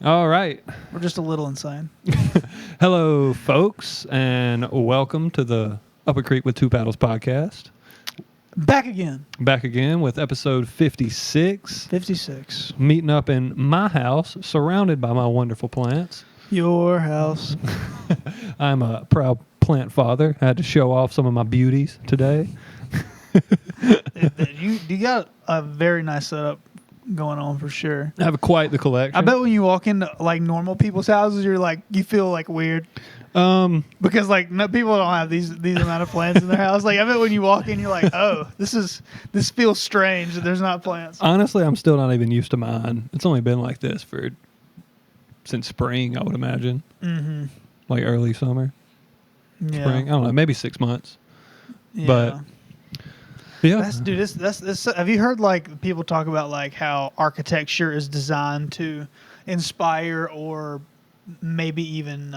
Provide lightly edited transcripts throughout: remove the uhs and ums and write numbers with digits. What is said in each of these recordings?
All right. We're just a little insane. Hello, folks, and welcome to the Upacreek with Two Paddles podcast. Back again. Back again with episode 56. 56. Meeting up in my house, surrounded by my wonderful plants. Your house. I'm a proud plant father. I had to show off some of my beauties today. You got a very nice setup going on for sure. I have quite the collection. I bet when you walk into like normal people's houses, you feel like weird. Because like people don't have these amount of plants in their house. Like I bet when you walk in, you're like, oh, this feels strange that there's not plants. Honestly, I'm still not even used to mine. It's only been like this since spring, I would imagine. Mm-hmm. Like early summer, Yeah. spring. I don't know, maybe 6 months. Yeah. But yeah, That's have you heard like people talk about like how architecture is designed to inspire or maybe even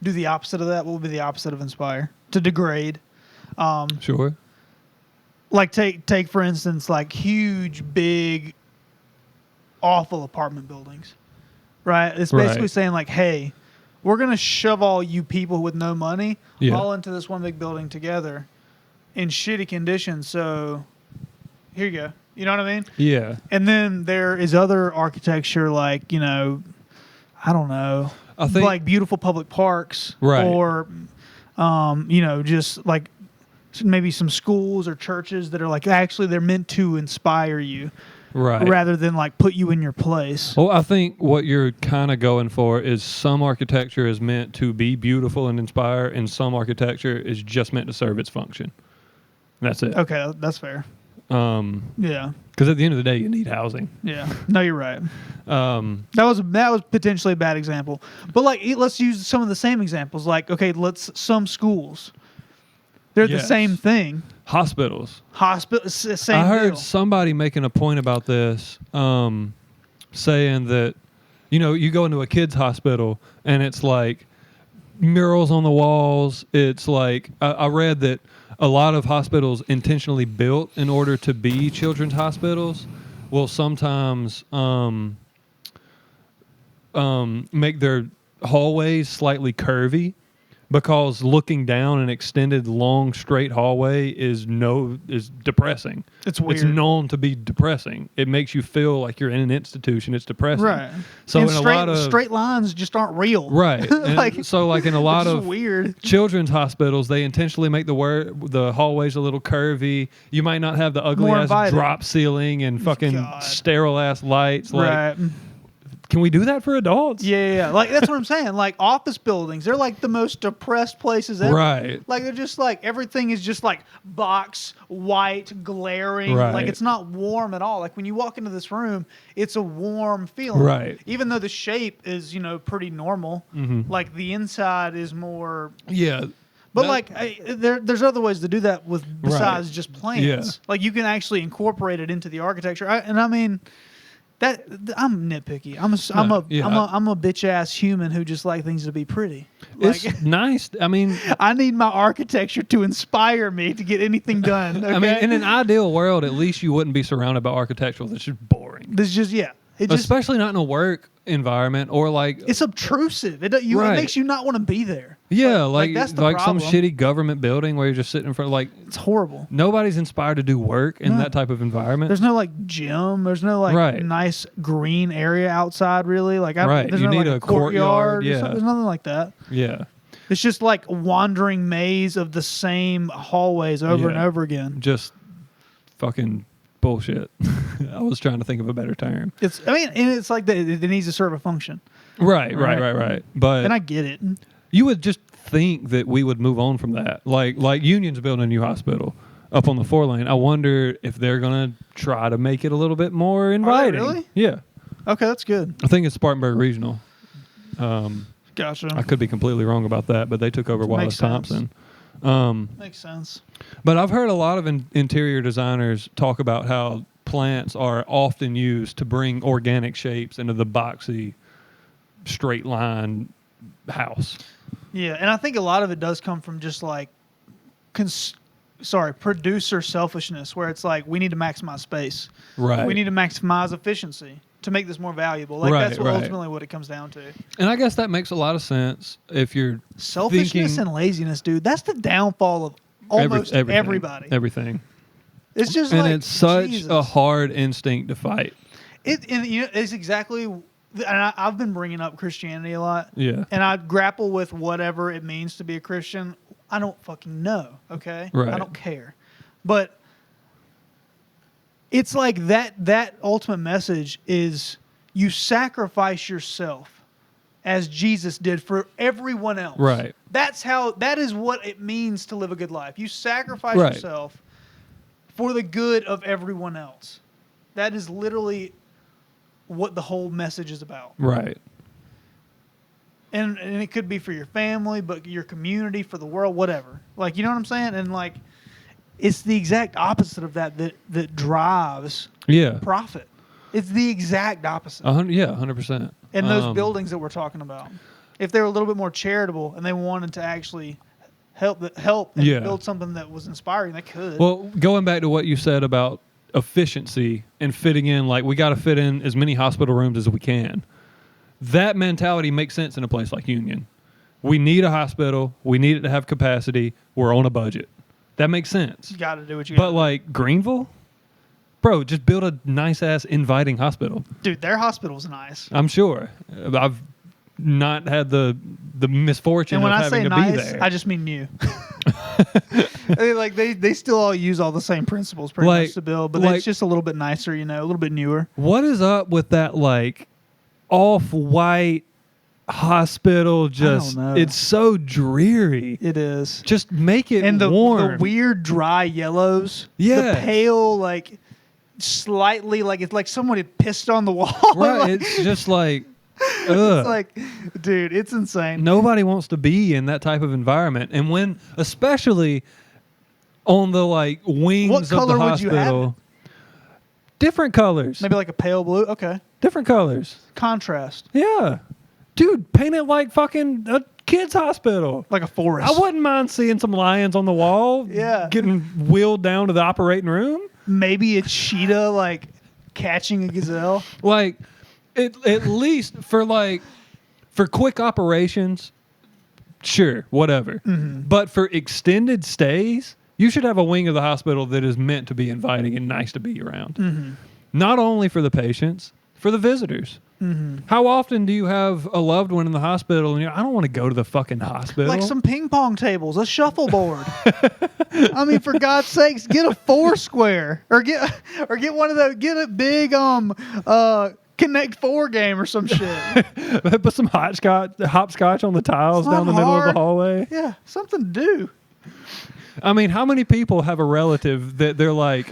do the opposite of that? What would be the opposite of inspire? To degrade. Sure. Like take for instance like huge, big, awful apartment buildings, right? It's basically Right. saying like, hey, we're gonna shove all you people with no money Yeah. all into this one big building together in shitty conditions. So here you go. You know what I mean? Yeah. And then there is other architecture like, I don't know, I think like beautiful public parks, Right. or, just like maybe some schools or churches that are like actually they're meant to inspire you right. rather than like put you in your place. Well, I think what you're kind of going for is some architecture is meant to be beautiful and inspire, and some architecture is just meant to serve its function. That's it. Okay, that's fair. Yeah, Because at the end of the day, you need housing. yeah. No, you're right. Um, That was potentially a bad example, but like let's use some of the same examples. Like some schools, they're the Yes. same thing. hospitals. Hospital, same. I heard deal. somebody making a point about this, saying that, you go into a kid's hospital and it's like murals on the walls. It's like, I read that a lot of hospitals intentionally built in order to be children's hospitals will sometimes make their hallways slightly curvy, because looking down an extended, long, straight hallway is depressing. It's weird. It's known to be depressing. It makes you feel like you're in an institution. It's depressing. Right. So and in a lot of straight lines just aren't real. right, and Like, so like in a lot it's of weird. children's hospitals, they intentionally make the hallways a little curvy. You might not have the ugly More ass inviting. drop ceiling and fucking God. sterile ass lights. Like, Right. can we do that for adults? Yeah. Like that's what I'm saying. Like office buildings, they're like the most depressed places ever. Right. Like they're just like everything is just like box, white, glaring. Right. Like it's not warm at all. Like when you walk into this room, it's a warm feeling. Right. Even though the shape is, pretty normal. Mhm. Like the inside is more. Yeah. But That- like there's other ways to do that besides just plans. Yeah. Like you can actually incorporate it into the architecture. I'm nitpicky. I'm a bitch ass human who just like things to be pretty. Like It's nice. I mean, I need my architecture to inspire me to get anything done. Okay? I mean, in an ideal world, at least you wouldn't be surrounded by architectural that's just boring. this just it just Especially not in a work environment or like it's obtrusive. It Right. makes you not want to be there. yeah, like, like that's the some problem. shitty government building where you're just sitting in front. Like It's horrible. nobody's inspired to do work in No. that type of environment. There's no like gym. There's no like Right. nice green area outside. Really, like Right. There's You no, need like, a courtyard, or yeah. something. There's nothing like that. Yeah, It's just like wandering maze of the same hallways over and Yeah. over again. just fucking bullshit. I was trying to think of a better term. And it's like that. It needs to serve a function, Right. Right. But and I get it. you would just think that we would move on from that. Like Union's building a new hospital up on the 4-lane. I wonder if they're gonna try to make it a little bit more inviting. really? Yeah. Okay, that's good. I think it's Spartanburg Regional. Gotcha. I could be completely wrong about that, but they took over Wallace Makes sense. Thompson. Makes sense. But I've heard a lot of interior designers talk about how plants are often used to bring organic shapes into the boxy, straight line house. Yeah, and I think a lot of it does come from just like, producer selfishness, where it's like we need to maximize space. Right. We need to maximize efficiency to make this more valuable. Like Right, that's what right. ultimately what it comes down to. And I guess that makes a lot of sense if you're Selfishness thinking and laziness, dude. That's the downfall of almost everything, everybody. Everything. It's just And like it's such Jesus. a hard instinct to fight. It's exactly. And I've been bringing up Christianity a lot. Yeah. And I grapple with whatever it means to be a Christian. I don't fucking know. Okay. Right. I don't care. But it's like that ultimate message is you sacrifice yourself as Jesus did for everyone else. Right. That is what it means to live a good life. You sacrifice Right. yourself for the good of everyone else. That is literally what the whole message is about. Right. And it could be for your family, but your community, for the world, whatever. Like, you know what I'm saying? And like, it's the exact opposite of that drives Yeah. profit. It's the exact opposite. 100%. And those buildings that we're talking about, if they were a little bit more charitable and they wanted to actually help and Yeah. build something that was inspiring, they could. Well, going back to what you said about efficiency and fitting in, like we got to fit in as many hospital rooms as we can. That mentality makes sense in a place like Union. We need a hospital. We need it to have capacity. We're on a budget. That makes sense. You got to do what you got But to do. like Greenville, bro, just build a nice ass inviting hospital. Dude, their hospital's nice. I'm sure. I've not had the misfortune And when of I having say to nice, be there. I just mean new. They still all use all the same principles pretty Like- much to build, but like- it's just a little bit nicer, a little bit newer. What is up with that like off-white hospital? Just know. it's so dreary. It is. Just make it And the warm. weird dry yellows. Yes. The pale, like slightly like it's like somebody pissed on the wall. Right. Like, It's just like ugh. it's like, dude, it's insane. Nobody wants to be in that type of environment. And when, especially on the like wings What of the color would you have hospital, different colors. Maybe like a pale blue. Okay. Different colors. Contrast. Yeah. Dude, paint it like fucking a kid's hospital. Like a forest. I wouldn't mind seeing some lions on the wall. Yeah. Getting wheeled down to the operating room. Maybe a cheetah like catching a gazelle. Like, at least for quick operations, sure, whatever. Mm-hmm. But for extended stays, you should have a wing of the hospital that is meant to be inviting and nice to be around. Mm-hmm. Not only for the patients, for the visitors. Mm-hmm. How often do you have a loved one in the hospital and you're, I don't want to go to the fucking hospital? Like some ping pong tables, a shuffleboard. I mean, for God's sakes, get a Foursquare or get one of those. Get a big Connect Four game or some shit. Put some hopscotch on the tiles It's not down the middle of hard. the hallway. Yeah, something to do. I mean, how many people have a relative that they're like,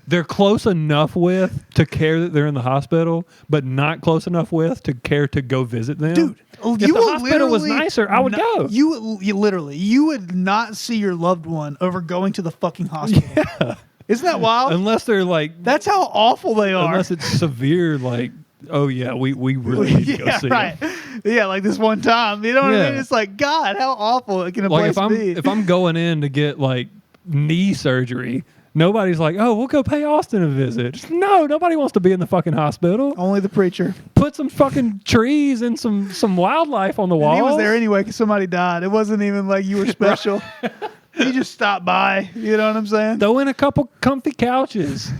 they're close enough with to care that they're in the hospital, but not close enough with to care to go visit them? Dude, if you the will hospital was literally nicer, I would go. You would not see your loved one over going to the fucking hospital. Yeah. Isn't that wild? Unless they're like, That's how awful they are. unless it's severe, like, oh yeah, we really need to go yeah, see right. them. Yeah, like this one time. You know what I Yeah. mean? It's like, God, how awful it can a Like place be. if I'm going in to get like knee surgery, nobody's like, oh, we'll go pay Austin a visit. Just, no, nobody wants to be in the fucking hospital. Only the preacher. Put some fucking trees and some wildlife on the wall. And he was there anyway because somebody died. It wasn't even like you were special. He just stopped by. You know what I'm saying? Throw in a couple comfy couches.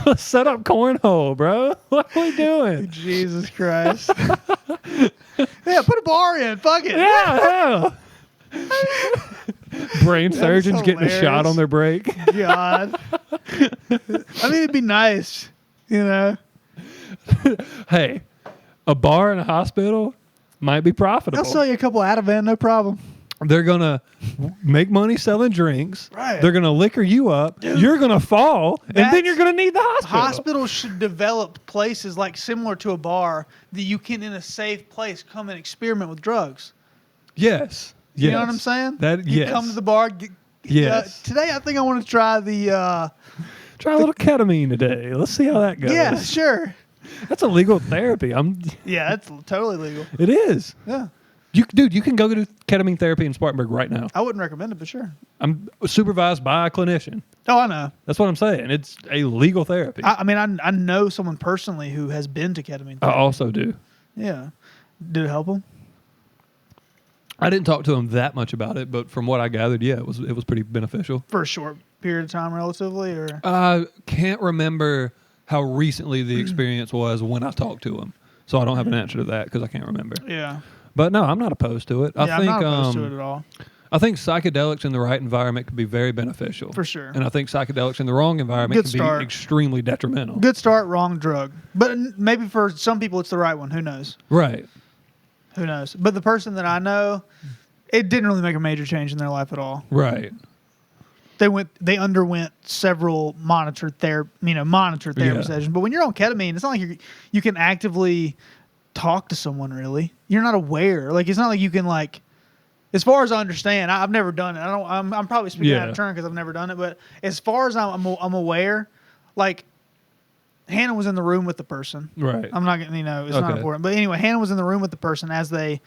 Let's set up cornhole, bro. What are we doing? Jesus Christ. Yeah, put a bar in. Fuck it. Yeah. Brain That is surgeons getting a shot hilarious. on their break. God. I mean, it'd be nice, you know? Hey, a bar in a hospital might be profitable. I'll sell you a couple Ativan, no problem. They're going to make money selling drinks. Right. They're going to liquor you up. Dude, You're going to fall. And then that's- you're going to need the hospital. Hospitals should develop places like similar to a bar that you can, in a safe place, come and experiment with drugs. Yes. You know what I'm saying? That, You yes. come to the bar. Yes. Today, I think I want to try the. Try a little ketamine today. Let's see how that goes. Yeah, sure. That's a legal therapy. Yeah, that's totally legal. It is. Yeah. You can go do ketamine therapy in Spartanburg right now. I wouldn't recommend it, but sure. I'm supervised by a clinician. Oh, I know. That's what I'm saying. It's a legal therapy. I mean, I know someone personally who has been to ketamine I therapy. also do. Yeah. Did it help him? I didn't talk to him that much about it, but from what I gathered, yeah, it was pretty beneficial. For a short period of time, relatively, or I can't remember how recently the experience was when I talked to him, so I don't have an answer to that because I can't remember. yeah. But no, I'm not opposed to it. Yeah, I think I'm not opposed to it at all. I think psychedelics in the right environment could be very beneficial. For sure. And I think psychedelics in the wrong environment Good can start. be extremely detrimental. Good start, wrong drug. But maybe for some people it's the right one. Who knows? Right. Who knows? But the person that I know, it didn't really make a major change in their life at all. Right. They underwent several monitored therapy Yeah. sessions. But when you're on ketamine, it's not like you can actively talk to someone. Really, you're not aware. Like it's not like you can like. As far as I understand, I've never done it. I'm probably speaking out of turn because I've never done it. But as far as I'm aware, like Hannah was in the room with the person. Right. I'm not getting, it's not important. But anyway, Hannah was in the room with the person as they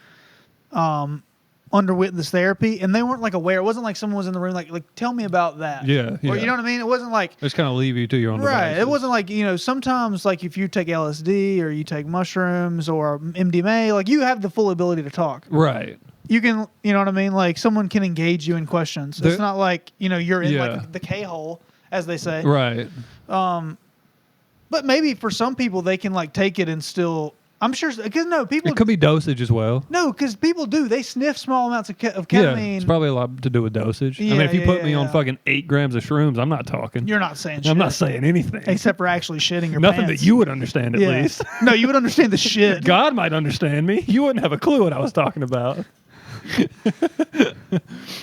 underwent this therapy, and they weren't like aware. It wasn't like someone was in the room like tell me about that. Yeah. Or you know what I mean? It wasn't like Just kind of leave you to your own right. devices. It wasn't like sometimes like if you take LSD or you take mushrooms or MDMA, like you have the full ability to talk. Right. You can, you know what I mean? Like someone can engage you in questions. It's not like you're in like the K-hole, as they say. Right. But maybe for some people they can like take it and still. I'm sure because people. It could be dosage as well. No, because people do. They sniff small amounts of Yeah, ketamine. it's probably a lot to do with dosage. I Yeah, mean, if you yeah, put me yeah, on yeah. fucking 8 grams of shrooms, I'm not talking. You're not saying shit. I'm not saying anything. Except for actually shitting your Nothing pants. that you would understand at Yeah. least. No, you would understand the shit. God might understand me. You wouldn't have a clue what I was talking about.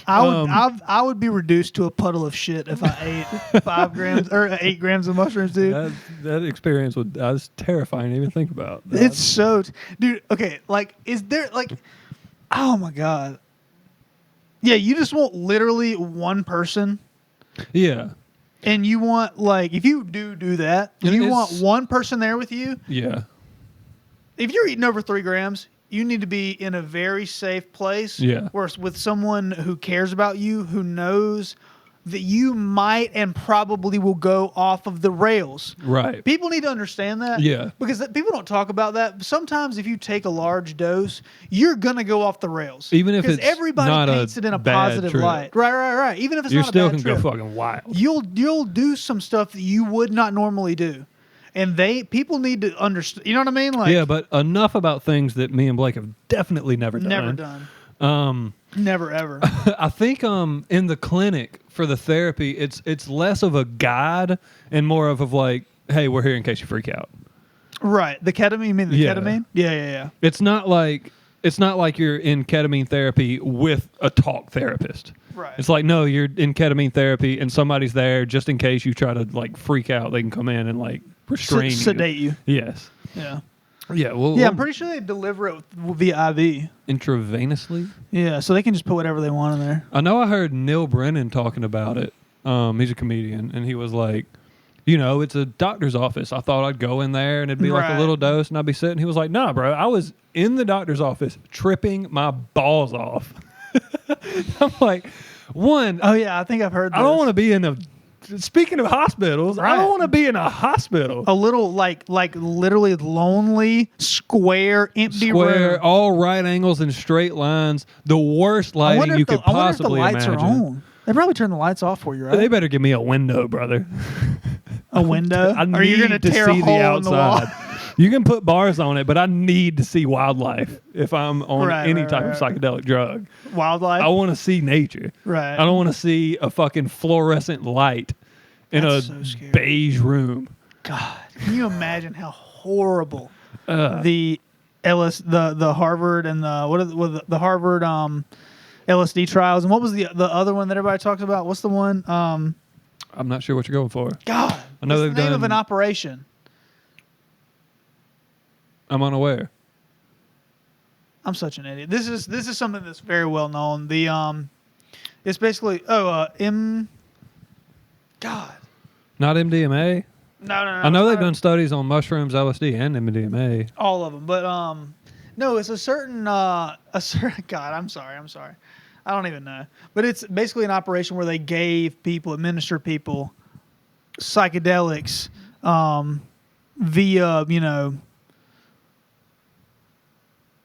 I would be reduced to a puddle of shit if I ate 5 grams or 8 grams of mushrooms, dude. That experience was terrifying to even think about. It's so, dude. Okay, like, is there like, oh my god, yeah. You just want literally one person, Yeah. and you want like if you do that, you want one person there with you. Yeah. If you're eating over 3 grams, you need to be in a very safe place. Yeah. Where with someone who cares about you, who knows that you might and probably will go off of the rails. Right. People need to understand that. Yeah. Because people don't talk about that. Sometimes if you take a large dose, you're going to go off the rails. Even if it's everybody not paints it in a bad positive trip. light. Right. Even if it's You not a still bad can trip. go fucking wild. You'll do some stuff that you would not normally do. And people need to understand. You know what I mean? Like, Yeah, but enough about things that me and Blake have definitely never done. never done. Never ever. I think in the clinic for the therapy, it's less of a guide and more of like, hey, we're here in case you freak out. Right. The ketamine, you mean the Yeah. ketamine? Yeah. It's not like you're in ketamine therapy with a talk therapist. Right. It's like, no, you're in ketamine therapy and somebody's there just in case you try to like freak out. They can come in and like restrain you. Sedate you. Yes. Yeah. Yeah. Well. Yeah, I'm pretty sure they deliver it via IV. Intravenously. Yeah, so they can just put whatever they want in there. I know I heard Neil Brennan talking about it. He's a comedian, and he was like, it's a doctor's office. I thought I'd go in there and it'd be like a Right. little dose and I'd be sitting. He was like, nah, bro, I was in the doctor's office tripping my balls off. I'm like, Oh yeah, I think I've heard. This. I don't want to be in a. Speaking of hospitals, I Right. don't want to be in a hospital. a little like literally lonely, square, empty Square, room. all right angles and straight lines. The worst lighting you could I wonder if the possibly lights imagine. are on. They probably turn the lights off for you, right? They better give me a window, brother. A window? I Or you're need gonna to tear a see hole the in the wall? outside. You can put bars on it, but I need to see wildlife if I'm on any type of psychedelic drug. Wildlife? I want to see nature. Right. I don't want to see a fucking fluorescent light in That's a so scary. beige room. God, can you imagine how horrible the Harvard and the Harvard LSD trials, and what was the other one that everybody talks about? What's the one? I'm not sure what you're going for. God, I know what's they've the name done- of an operation? I'm unaware. I'm such an idiot. This is something that's very well known. It's basically God. Not MDMA. No. I know they've not- done studies on mushrooms, LSD, and MDMA. all of them, but no, it's a certain God. I'm sorry. I don't even know. But it's basically an operation where they administered people psychedelics via,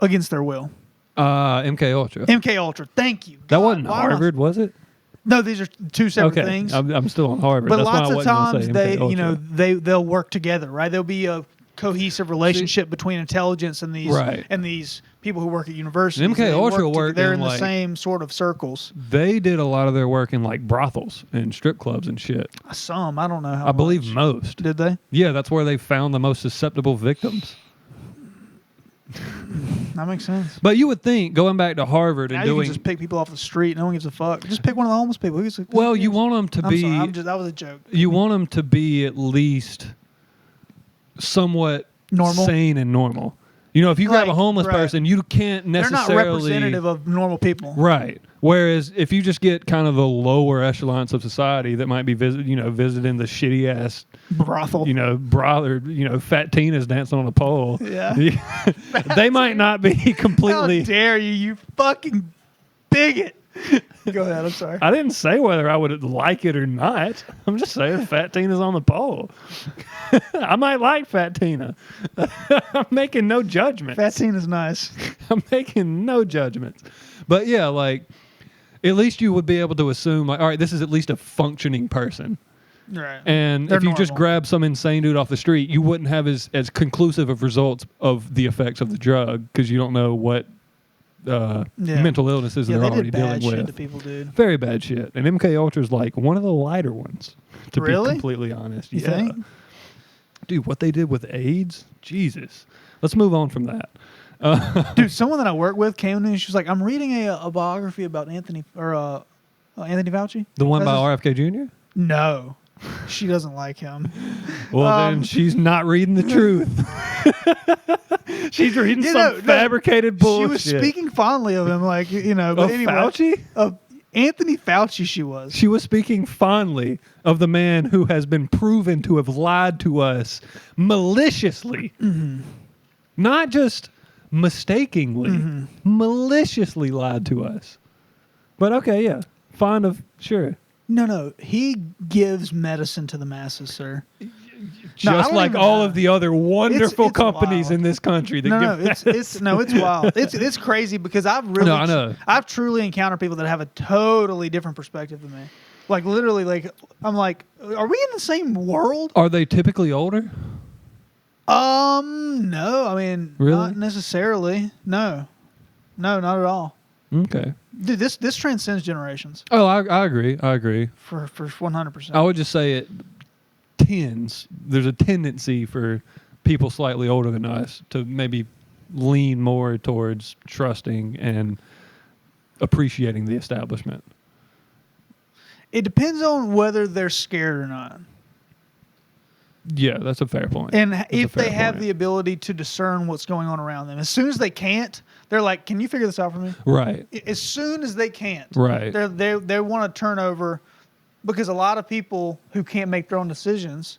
against their will. MK Ultra. MK Ultra. Thank you. That God, wasn't Harvard, was it? No, these are two separate Okay, things. I'm still on Harvard. But That's lots why I of wasn't gonna say times MK Ultra. they'll work together, right? There'll be a cohesive relationship between intelligence and these people who work at universities. MK Ultra work they're in in the same sort of circles. They did a lot of their work in like brothels and strip clubs and shit. Some, I don't know how I believe much. most. Did they? Yeah, that's where they found the most susceptible victims. That makes sense. But you would think going back to Harvard and Now doing you can just pick people off the street. No one gives a fuck. Just pick one of the homeless people. well, you want them to be. Sorry, that was a joke. You want them to be at least somewhat Normal? sane and normal. You know, if you grab a homeless right. person, you can't They're necessarily. not representative of normal people. Right. Whereas if you just get kind of the lower echelons of society that might be visiting the shitty ass brothel, or fat Tina's dancing on a pole. Yeah. They might not be completely. How dare you fucking bigot! Go ahead. I'm sorry. I didn't say whether I would like it or not. I'm just saying fat Tina's on the pole. I might like fat Tina. I'm making no judgment. Fat Tina's nice. I'm making no judgments. But yeah, like at least you would be able to assume like, all right, this is at least a functioning person. Right. And They're if you just normal. grab some insane dude off the street, you wouldn't have as conclusive of results of the effects of the drug because you don't know what mental illnesses they're they already did bad dealing shit with. to people, dude. Very bad shit. And MK Ultra is like one of the lighter ones, to Really? be completely honest. You Yeah. think? Dude, what they did with AIDS? Jesus. Let's move on from that. Dude, someone that I work with came to me and she was like, "I'm reading a biography about Anthony Fauci." The one by That's RFK Jr.? No, she doesn't like him. Well, then she's not reading the truth. She's reading some fabricated bullshit. She was speaking fondly of him, like But Of anyway, Fauci? Of Anthony Fauci, she was. She was speaking fondly of the man who has been proven to have lied to us maliciously. Mm-hmm. Not just mistakenly, maliciously lied to us. But okay, yeah. Fond of, sure. No, he gives medicine to the masses, sir. Just like all of the other wonderful it's companies wild. in this country. That It's wild. It's crazy because I know. I've truly encountered people that have a totally different perspective than me. Like literally, like I'm like, are we in the same world? Are they typically older? No. I mean, Really? not necessarily. No, not at all. Okay. Dude, this transcends generations Oh, I agree. for 100%. I would just say it tends. There's a tendency for people slightly older than us to maybe lean more towards trusting and appreciating the establishment. It depends on whether they're scared or not. Yeah, that's a fair point. And That's if a fair they have point. the ability to discern what's going on around them. As soon as they can't, they're like, "Can you figure this out for me?" Right. As soon as they can't, Right. they want to turn over, because a lot of people who can't make their own decisions,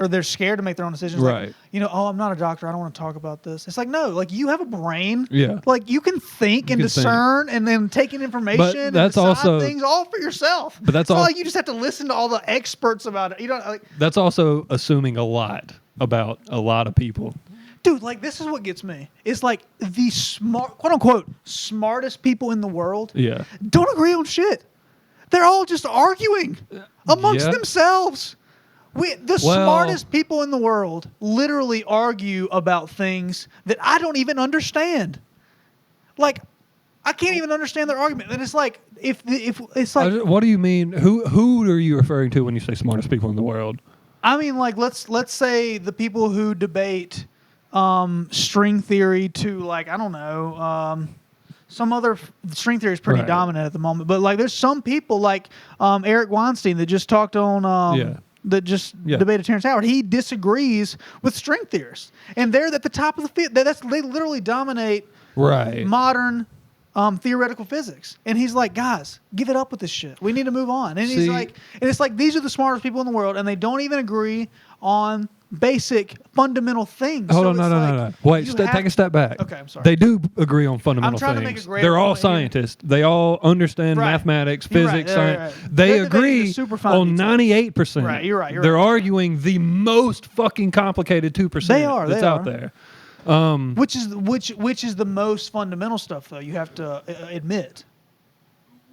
or they're scared to make their own decisions, Right. like, I'm not a doctor, I don't want to talk about this. It's like, no, like you have a brain, Yeah. like you can think and can think. discern and then take in information But and that's decide also- things all for yourself. But that's it's not all- like you just have to listen to all the experts about it. You don't like. That's also assuming a lot about a lot of people. Dude, like this is what gets me. It's like the smart, quote unquote, smartest people in the world Yeah. don't agree on shit. They're all just arguing amongst Yeah. themselves. The smartest people in the world literally argue about things that I don't even understand. Like, I can't even understand their argument. And it's like, if it's like, What do you mean? Who are you referring to when you say smartest people in the world? I mean, like, let's say the people who debate string theory to, like, I don't know, some other string theory is pretty Right. dominant at the moment. But like, there's some people like Eric Weinstein that just talked on debated Terrence Howard. He disagrees with string theorists, and they're at the top of the field. They literally dominate Right. modern theoretical physics. And he's like, guys, give it up with this shit. We need to move on. And he's See- like, and it's like, these are the smartest people in the world, and they don't even agree on basic fundamental things. Hold So on, no, it's no, like no. Wait, you take a step back. Okay, I'm sorry. They do agree on fundamental I'm trying to things. make a greater They're all point here. scientists. They all understand Right. mathematics, You're right, physics, right, science. right. They They're debating the agree super fine on details. 98%. Right, you're right, you're They're right. arguing the most fucking complicated 2% They are, that's they out are. there. Which is the most fundamental stuff, though. You have to admit.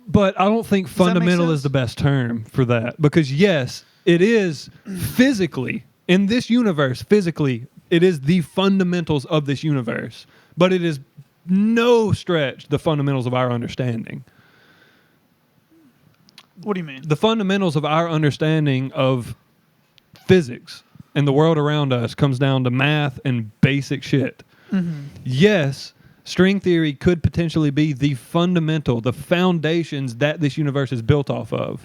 But I don't think that make fundamental sense? is the best term for that, because yes, it is physically in this universe. Physically, it is the fundamentals of this universe, but it is no stretch the fundamentals of our understanding. What do you mean? The fundamentals of our understanding of physics and the world around us comes down to math and basic shit. Yes, string theory could potentially be the fundamental, the foundations that this universe is built off of.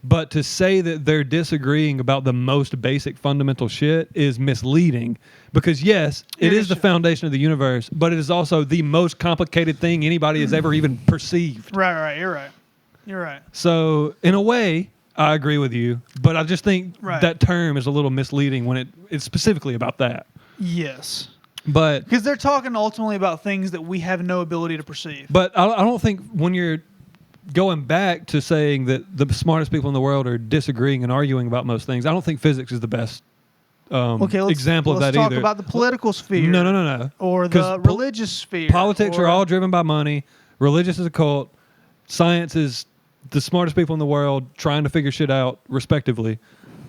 But to say that they're disagreeing about the most basic fundamental shit is misleading, because yes, it is the foundation of the universe, but it is also the most complicated thing anybody has ever even perceived. Right. You're right. So in a way, I agree with you, but I just think Right. that term is a little misleading when it's specifically about that. Yes. But Because they're talking ultimately about things that we have no ability to perceive. I don't think when you're going back to saying that the smartest people in the world are disagreeing and arguing about most things, I don't think physics is the best example of that let's talk either. about the political sphere. No. Or 'Cause the religious sphere. Politics are all driven by money. Religious is a cult. Science is the smartest people in the world trying to figure shit out, respectively.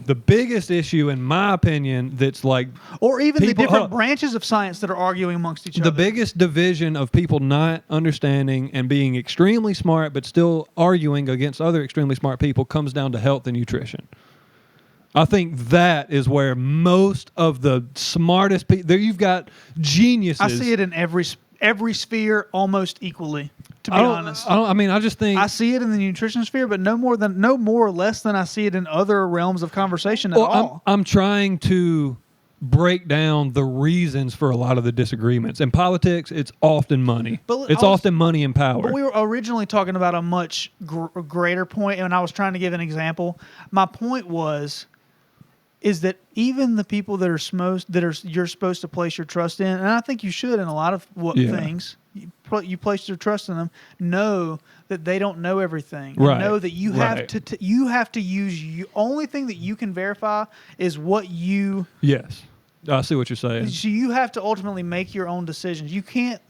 The biggest issue, in my opinion, that's like... Or even people- the different hold on. branches of science that are arguing amongst each The other. biggest division of people not understanding and being extremely smart but still arguing against other extremely smart people comes down to health and nutrition. I think that is where most of the smartest people... There you've got geniuses. I see it in every sphere almost equally, to be honest. I just think... I see it in the nutrition sphere, but no more or less than I see it in other realms of conversation at all. I'm trying to break down the reasons for a lot of the disagreements. In politics, it's often money. But It's often money and power. But we were originally talking about a much greater point, and I was trying to give an example. My point is that even the people that you're supposed to place your trust in, and I think you should in a lot of things, you place your trust in them, know that they don't know everything. Right. Know that you have to you have to use only thing that you can verify is what you. Yes, I see what you're saying. So you have to ultimately make your own decisions. You can't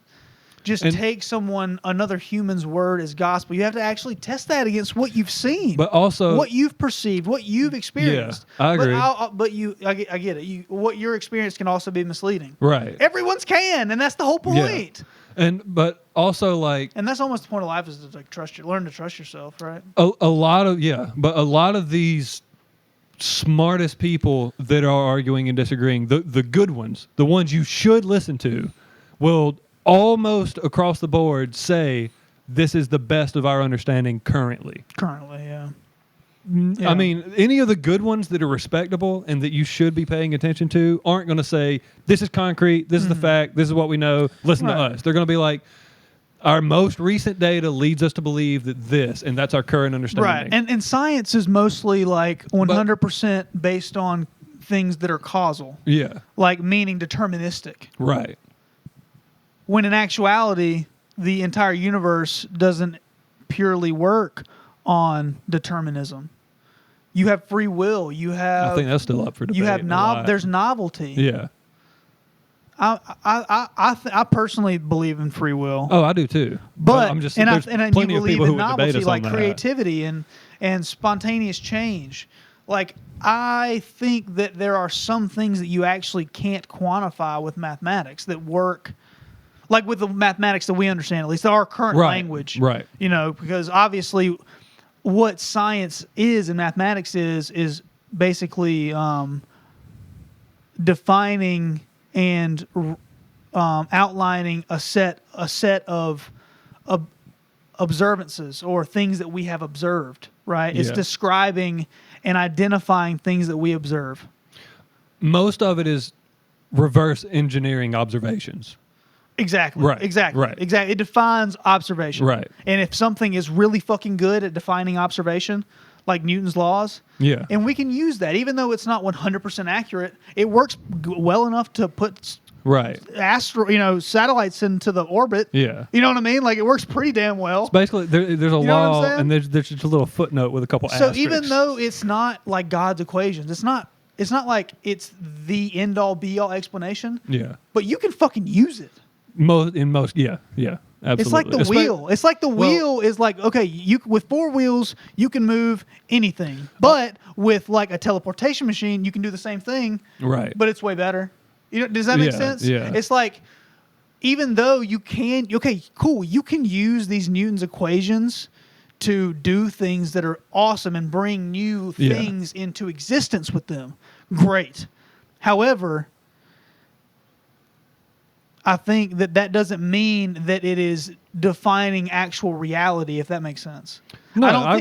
just take another human's word as gospel. You have to actually test that against what you've seen, but also what you've perceived, what you've experienced. Yeah, I agree. But I get it. What your experience can also be misleading. Right. Everyone's can, and that's the whole point. Yeah. But also and that's almost the point of life is to like learn to trust yourself, right? a lot of these smartest people that are arguing and disagreeing, the good ones, the ones you should listen to, will almost across the board say this is the best of our understanding currently. Yeah. I mean, any of the good ones that are respectable and that you should be paying attention to aren't going to say, this is concrete, this is the fact, this is what we know, listen to us. They're going to be like, our most recent data leads us to believe that this, and that's our current understanding. Right. And science is mostly like 100% based on things that are causal. Yeah. Like meaning deterministic. Right. When in actuality, the entire universe doesn't purely work on determinism. You have free will. You have. I think that's still up for debate. You have there's novelty. Yeah. I personally believe in free will. Oh, I do too. But I'm just there's plenty you of believe people who in would debate novelty, us like on that. creativity and spontaneous change. Like I think that there are some things that you actually can't quantify with mathematics that work. Like with the mathematics that we understand, at least our current language. Right. You know, because obviously what science is and mathematics is basically defining and outlining a set of observances or things that we have observed, right? It's describing and identifying things that we observe. Most of it is reverse engineering observations. Exactly. Right. Exactly. Right. Exactly. It defines observation. Right. And if something is really fucking good at defining observation, like Newton's laws. Yeah. And we can use that, even though it's not 100% accurate. It works well enough to put Right. satellites into the orbit. Yeah. You know what I mean? Like, it works pretty damn well. It's basically, there's a You know what I'm law, saying? and there's just a little footnote with a couple So asterisks. even though it's not like God's equations, it's not like it's the end all be all explanation. Yeah. But you can fucking use it. Yeah. Absolutely. It's like the wheel. It's like the wheel is like, okay, with 4 wheels you can move anything, but with like a teleportation machine you can do the same thing. Right. But it's way better. Does that make sense? Yeah. It's like, even though you can, okay, cool, you can use these Newton's equations to do things that are awesome and bring new things into existence with them. Great. However, I think that doesn't mean that it is defining actual reality, if that makes sense. No, I don't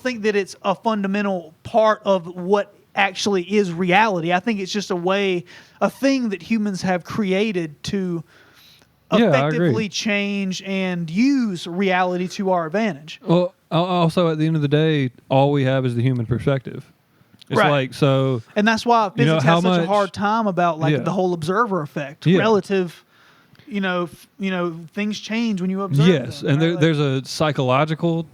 think that it's a fundamental part of what actually is reality. I think it's just a thing that humans have created to effectively change and use reality to our advantage. Well, also at the end of the day, all we have is the human perspective. It's like, so... And that's why physics has such a hard much, time about like the whole observer effect. Relative, things change when you observe Yes, them, and there's a psychological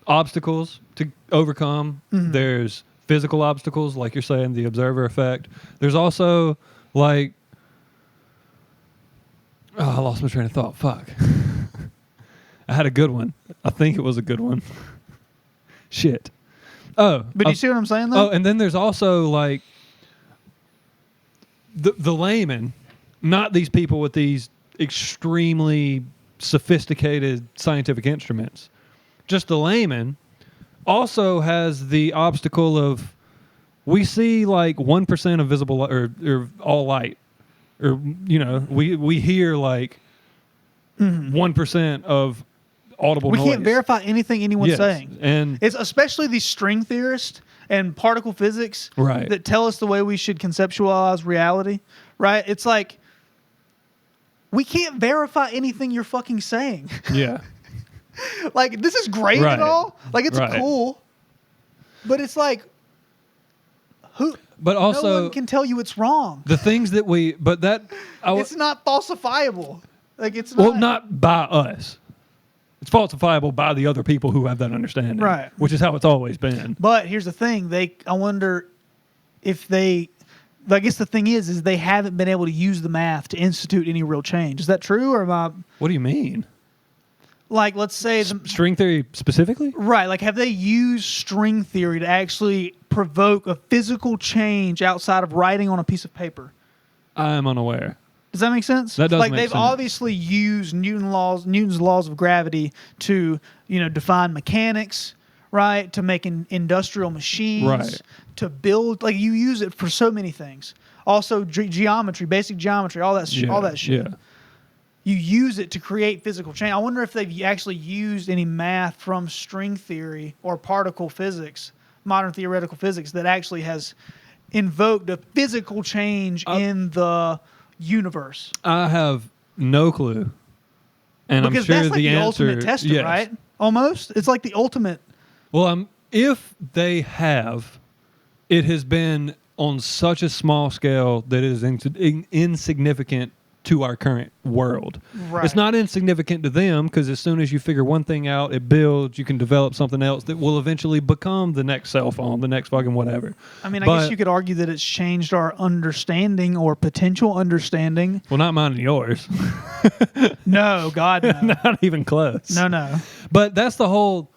obstacles to overcome. Mm-hmm. There's physical obstacles, like you're saying, the observer effect. There's also like... Oh, I lost my train of thought. Fuck. I had a good one. I think it was a good one. Shit. Oh. But you see what I'm saying, though? Oh, and then there's also like the layman, not these people with these extremely sophisticated scientific instruments. Just the layman also has the obstacle of, we see like 1% of visible or all light, or we hear like 1% of audible noise. We can't verify anything anyone's saying, and it's especially these string theorists and particle physics that tell us the way we should conceptualize reality. Right? It's like, we can't verify anything you're fucking saying. Yeah. Like, this is great and all. Like, it's cool. But it's like, but also, no one can tell you it's wrong. The things that it's not falsifiable. Like, it's not. Well, not by us. It's falsifiable by the other people who have that understanding. Right. Which is how it's always been. But here's the thing. I wonder if I guess the thing is they haven't been able to use the math to institute any real change. Is that true, or am I... What do you mean? Like, let's say... string theory specifically? Right. Like, have they used string theory to actually provoke a physical change outside of writing on a piece of paper? I am unaware. Does that make sense? That does make sense. They've obviously used Newton's laws of gravity to, define mechanics, right? To make industrial machines, right? To build, like, you use it for so many things. Also, geometry, basic geometry, all that shit. Yeah. You use it to create physical change. I wonder if they've actually used any math from string theory or particle physics, modern theoretical physics, that actually has invoked a physical change in the universe. I have no clue, and because I'm sure that's like the answer, ultimate tester, yes. right? Almost, it's like the ultimate. Well, if they have, it has been on such a small scale that it is insignificant to our current world. Right. It's not insignificant to them, because as soon as you figure one thing out, it builds, you can develop something else that will eventually become the next cell phone, the next fucking whatever. I mean, I guess you could argue that it's changed our understanding or potential understanding. Well, not mine and yours. No, God, no. Not even close. No. But that's the whole...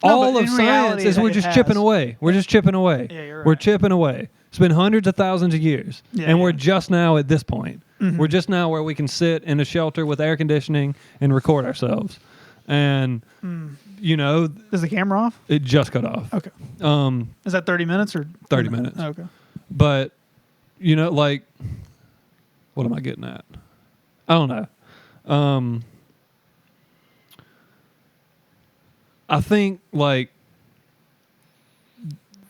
all of science is we're just chipping away. We're just chipping away. Yeah, you're right. We're chipping away. It's been hundreds of thousands of years. Yeah, we're just now at this point. Mm-hmm. We're just now where we can sit in a shelter with air conditioning and record ourselves. And, Is the camera off? it just got off. Okay. Is that 30 minutes or... 30 minutes. Okay. But, like, what am I getting at? I don't know. I think, like,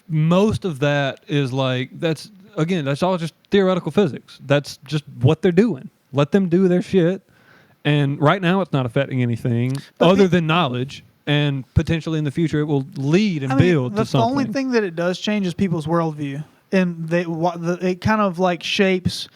most of that is like, that's all just theoretical physics. That's just what they're doing. Let them do their shit. And right now it's not affecting anything other than knowledge. and potentially in the future it will lead and build to something. The only thing that it does change is people's worldview, and it kind of like shapes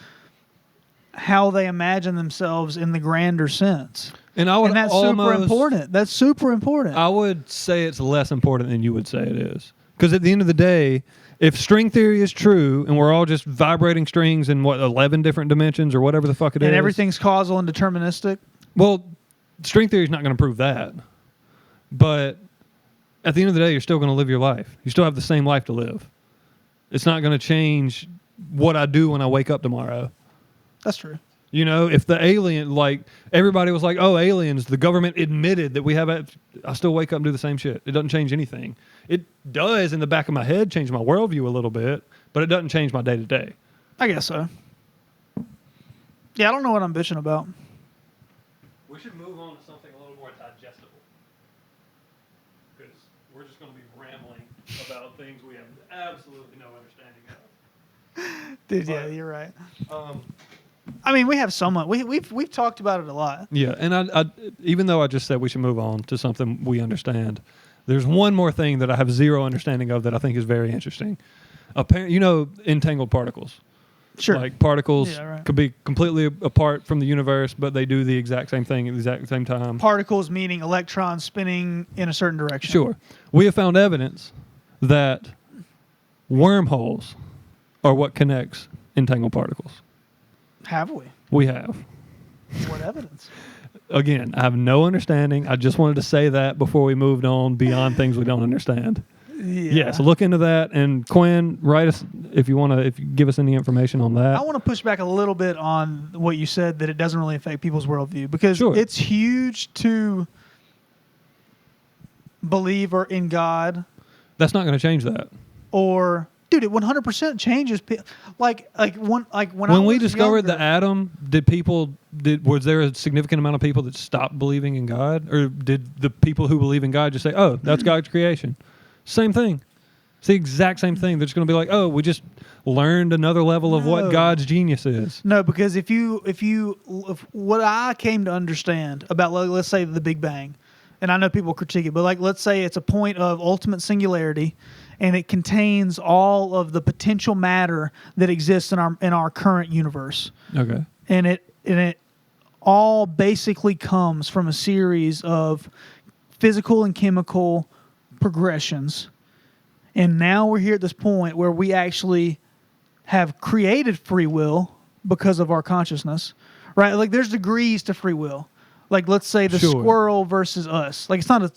how they imagine themselves in the grander sense. And that's super important. That's super important. I would say it's less important than you would say it is. Because at the end of the day, if string theory is true and we're all just vibrating strings in 11 different dimensions or whatever the fuck it is. And everything's causal and deterministic. Well, string theory is not going to prove that. But at the end of the day, you're still going to live your life. You still have the same life to live. It's not going to change what I do when I wake up tomorrow. That's true. You know, if the alien, like, everybody was like, oh, aliens, the government admitted that we have I still wake up and do the same shit. It doesn't change anything. It does, in the back of my head, change my worldview a little bit, but it doesn't change my day-to-day. I guess so. Yeah, I don't know what I'm bitching about. We should move on to something a little more digestible. Because we're just going to be rambling about things we have absolutely no understanding of. Dude, yeah, you're right. I mean, we have so much. We've talked about it a lot. Yeah, and I even though I just said we should move on to something we understand, there's one more thing that I have zero understanding of that I think is very interesting. Entangled particles. Sure. Like particles could be completely apart from the universe, but they do the exact same thing at the exact same time. Particles meaning electrons spinning in a certain direction. Sure. We have found evidence that wormholes are what connects entangled particles. Have we? We have. What evidence? Again, I have no understanding. I just wanted to say that before we moved on beyond things we don't understand. Yeah, so look into that. And Quinn, write us if you give us any information on that. I want to push back a little bit on what you said, that it doesn't really affect people's worldview, because it's huge to believe in God. That's not going to change that. Or, dude, it 100% changes. When we discovered the atom, was there a significant amount of people that stopped believing in God, or did the people who believe in God just say, "Oh, that's God's creation"? Same thing. It's the exact same thing. They're just going to be like, "Oh, we just learned another level of what God's genius is." No, because if what I came to understand about, let's say, the Big Bang, and I know people critique it, but let's say it's a point of ultimate singularity, and it contains all of the potential matter that exists in our current universe. Okay. And it all basically comes from a series of physical and chemical progressions. And now we're here at this point where we actually have created free will because of our consciousness, right? Like, there's degrees to free will. Like, let's say the squirrel versus us. Like, it's not a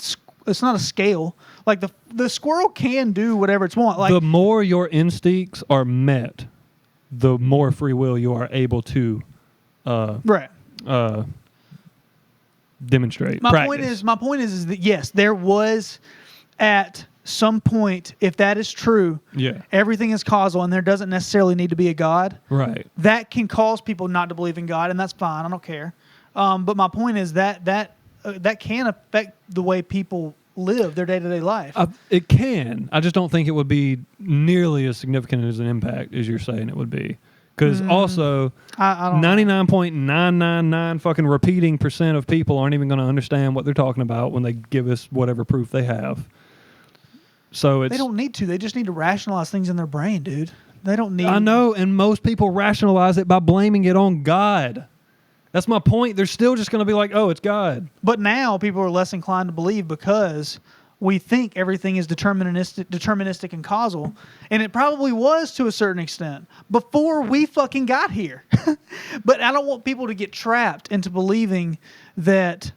scale. Like, the squirrel can do whatever it's want. Like, the more your instincts are met, the more free will you are able to demonstrate. My point is that yes, there was at some point, if that is true, everything is causal, and there doesn't necessarily need to be a God. Right. That can cause people not to believe in God, and that's fine. I don't care. But my point is that can affect the way people live their day-to-day life. It can. I just don't think it would be nearly as significant as an impact as you're saying it would be. Because also, 99.999 fucking repeating % of people aren't even going to understand what they're talking about when they give us whatever proof they have. So they don't need to. They just need to rationalize things in their brain, dude. They don't need. I know, and most people rationalize it by blaming it on God. That's my point. They're still just going to be like, oh, it's God. But now people are less inclined to believe because we think everything is deterministic and causal. And it probably was to a certain extent before we fucking got here. But I don't want people to get trapped into believing that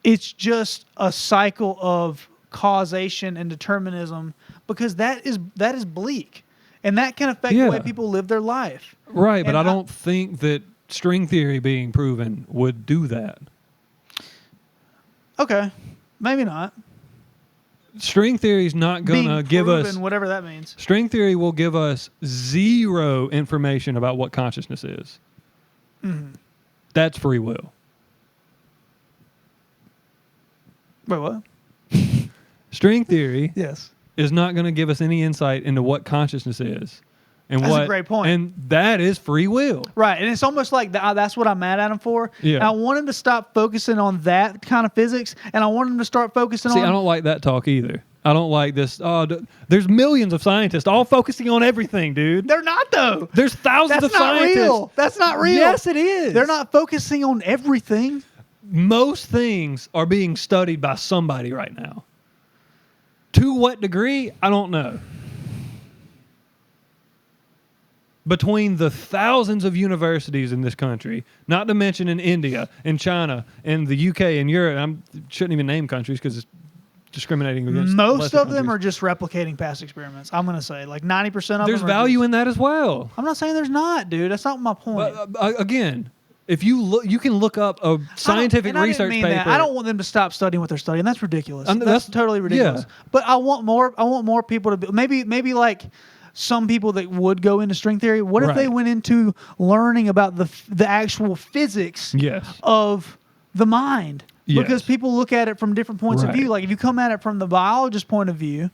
it's just a cycle of causation and determinism, because that is bleak. And that can affect the way people live their life. Right, but I don't think that string theory being proven would do that. Okay, maybe not. String theory is not going to give us... whatever that means. String theory will give us zero information about what consciousness is. Mm-hmm. That's free will. Wait, what? String theory... Yes. is not going to give us any insight into what consciousness is. And That's a great point. And that is free will. Right. And it's almost like that's what I'm mad at him for. Yeah. And I want him to stop focusing on that kind of physics, and I want him to start focusing on... See, I don't like that talk either. I don't like this. There's millions of scientists all focusing on everything, dude. They're not, though. There's thousands of scientists. Real. That's not real. Yes, it is. They're not focusing on everything. Most things are being studied by somebody right now. To what degree, I don't know. Between the thousands of universities in this country, not to mention in India, in China, in the UK, and Europe, I shouldn't even name countries because it's discriminating against most of them countries. are just replicating past experiments. I'm going to say like 90% of them. There's value in that as well. I'm not saying there's not, dude. That's not my point. But, again, if you look, you can look up a scientific research paper. That. I don't want them to stop studying what they're studying. That's ridiculous. That's totally ridiculous. Yeah. But I want more people to be, maybe like some people that would go into string theory. What if they went into learning about the actual physics of the mind? Yes. Because people look at it from different points of view. Like if you come at it from the biologist point of view,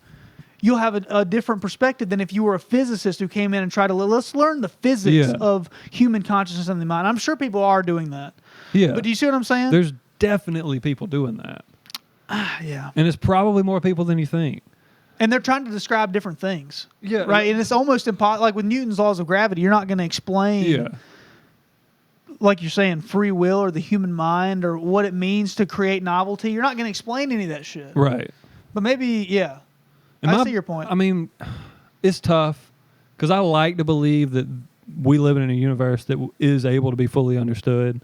you'll have a different perspective than if you were a physicist who came in and tried to let's learn the physics of human consciousness and the mind. I'm sure people are doing that. Yeah. But do you see what I'm saying? There's definitely people doing that. Yeah. And it's probably more people than you think. And they're trying to describe different things. Yeah. Right? And it's almost impossible. Like with Newton's laws of gravity, you're not going to explain, like you're saying, free will or the human mind or what it means to create novelty. You're not going to explain any of that shit. Right. But maybe, I see your point. I mean, it's tough because I like to believe that we live in a universe that is able to be fully understood.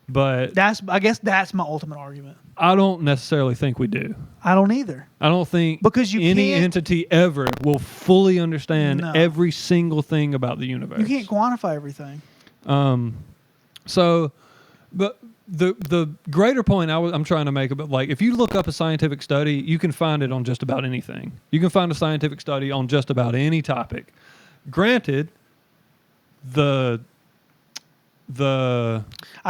But I guess that's my ultimate argument. I don't necessarily think we do. I don't either. I don't think because any entity ever will fully understand every single thing about the universe. You can't quantify everything. So, but the greater point I'm trying to make about, like, if you look up a scientific study, you can find it on just about anything. You can find a scientific study on just about any topic. Granted, I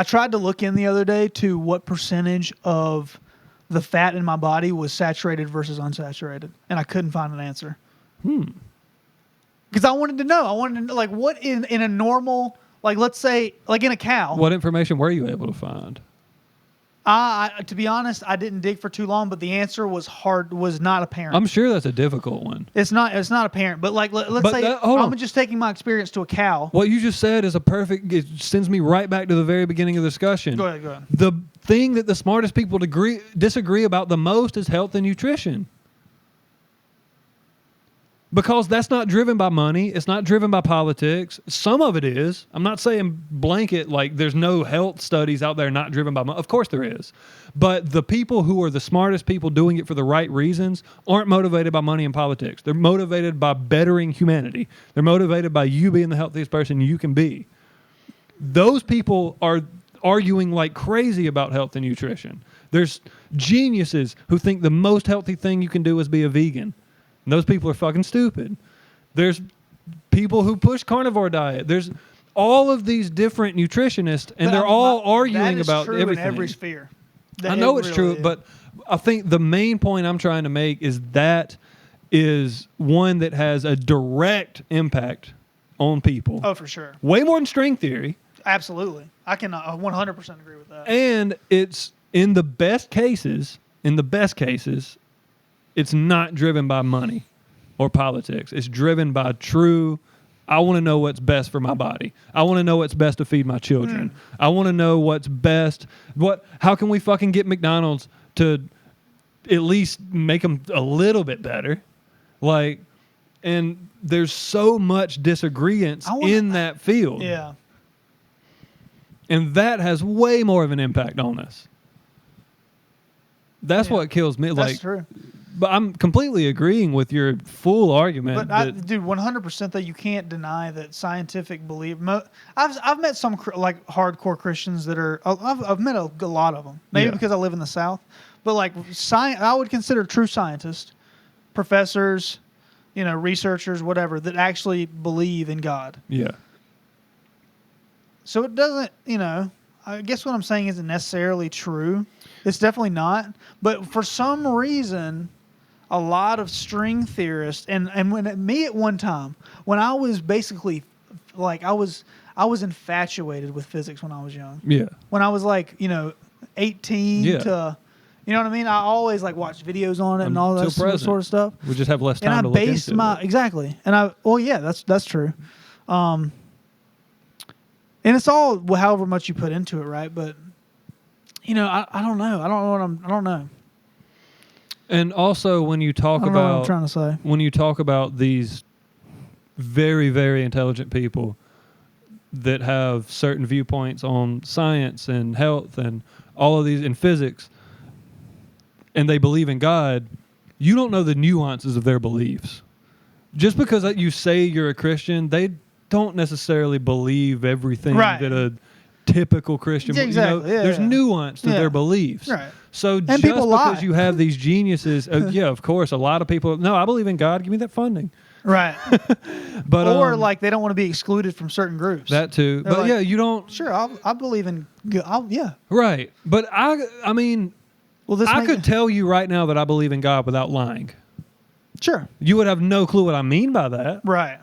tried to look in the other day to what percentage of the fat in my body was saturated versus unsaturated, and I couldn't find an answer. Because I wanted to know. Like, what in a normal, like, let's say, like in a cow. What information were you able to find? To be honest, I didn't dig for too long, but the answer was not apparent. I'm sure that's a difficult one. It's not apparent, but like let's say I'm just taking my experience to a cow. What you just said is it sends me right back to the very beginning of the discussion. Go ahead. The thing that the smartest people disagree about the most is health and nutrition. Because that's not driven by money. It's not driven by politics. Some of it is. I'm not saying blanket like there's no health studies out there not driven by money. Of course there is. But the people who are the smartest people doing it for the right reasons aren't motivated by money and politics. They're motivated by bettering humanity. They're motivated by you being the healthiest person you can be. Those people are arguing like crazy about health and nutrition. There's geniuses who think the most healthy thing you can do is be a vegan. And those people are fucking stupid. There's people who push carnivore diet. There's all of these different nutritionists, and they're all arguing about everything. In every sphere. I know it's true, but I think the main point I'm trying to make is that is one that has a direct impact on people. Oh, for sure. Way more than string theory. Absolutely. I can 100% agree with that. And it's in the best cases, it's not driven by money or politics. It's driven by true, I want to know what's best for my body. I want to know what's best to feed my children. I want to know what's best. How can we fucking get McDonald's to at least make them a little bit better? Like, and there's so much disagreement in that field. Yeah. And that has way more of an impact on us. That's what kills me. That's true. But I'm completely agreeing with your full argument. But dude, 100% that you can't deny that scientific belief. I've met some like hardcore Christians that are. I've met a lot of them. Maybe because I live in the South, but like I would consider true scientists, professors, researchers, whatever, that actually believe in God. Yeah. So it doesn't. I guess what I'm saying isn't necessarily true. It's definitely not. But for some reason, a lot of string theorists, and me at one time when I was basically like I was infatuated with physics when I was young. Yeah. When I was like 18 Yeah. to, you know what I mean? I always like watched videos on it and all that Until present. sort of stuff. We just have less And time I to look based into my it. exactly, and that's true. And it's all however much you put into it, right? But I don't know. I don't know. And also, when you talk I don't know what I'm about trying to say. when you talk about these very, very intelligent people that have certain viewpoints on science and health and all of these in physics, and they believe in God, you don't know the nuances of their beliefs. Just because you say you're a Christian, they don't necessarily believe everything Right. that a typical Christian. Yeah, exactly. Yeah, there's yeah. nuance to Yeah. their beliefs. Right. So And just people because lie. you have these geniuses, yeah, of course, a lot of people. No, I believe in God. Give me that funding. Right. But Or like they don't want to be excluded from certain groups. that too. They're But like, yeah, you don't. Sure, I believe in. Yeah. Right. But I mean, Well, this I could tell you right now that I believe in God without lying. Sure. You would have no clue what I mean by that. Right.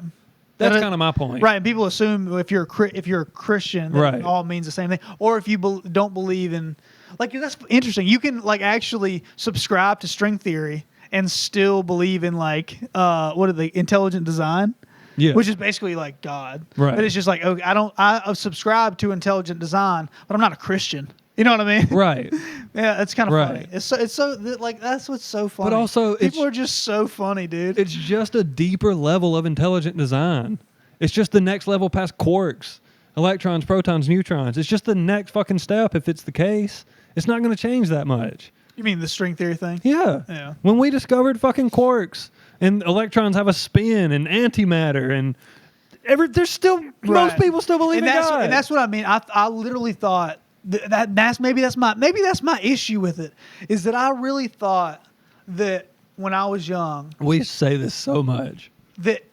That's That- kind of my point. Right, and people assume if you're a Christian, that Right. it all means the same thing. Or if you don't believe in, like that's interesting. You can like actually subscribe to string theory and still believe in like what are they intelligent design, Yeah. which is basically like God. Right. But it's just like okay, I subscribe to intelligent design, but I'm not a Christian. You know what I mean? Right. Yeah, it's kind of Right. funny. It's so like that's what's so funny. But also, people are just so funny, dude. It's just a deeper level of intelligent design. It's just the next level past quarks, electrons, protons, neutrons. It's just the next fucking step if it's the case. It's not going to change that much. You mean the string theory thing? Yeah. Yeah. When we discovered fucking quarks and electrons have a spin and antimatter and there's still most Right. people still believe and in that's, God. And that's what I mean. I literally thought that's my issue with it is that I really thought that when I was young we say this so much. that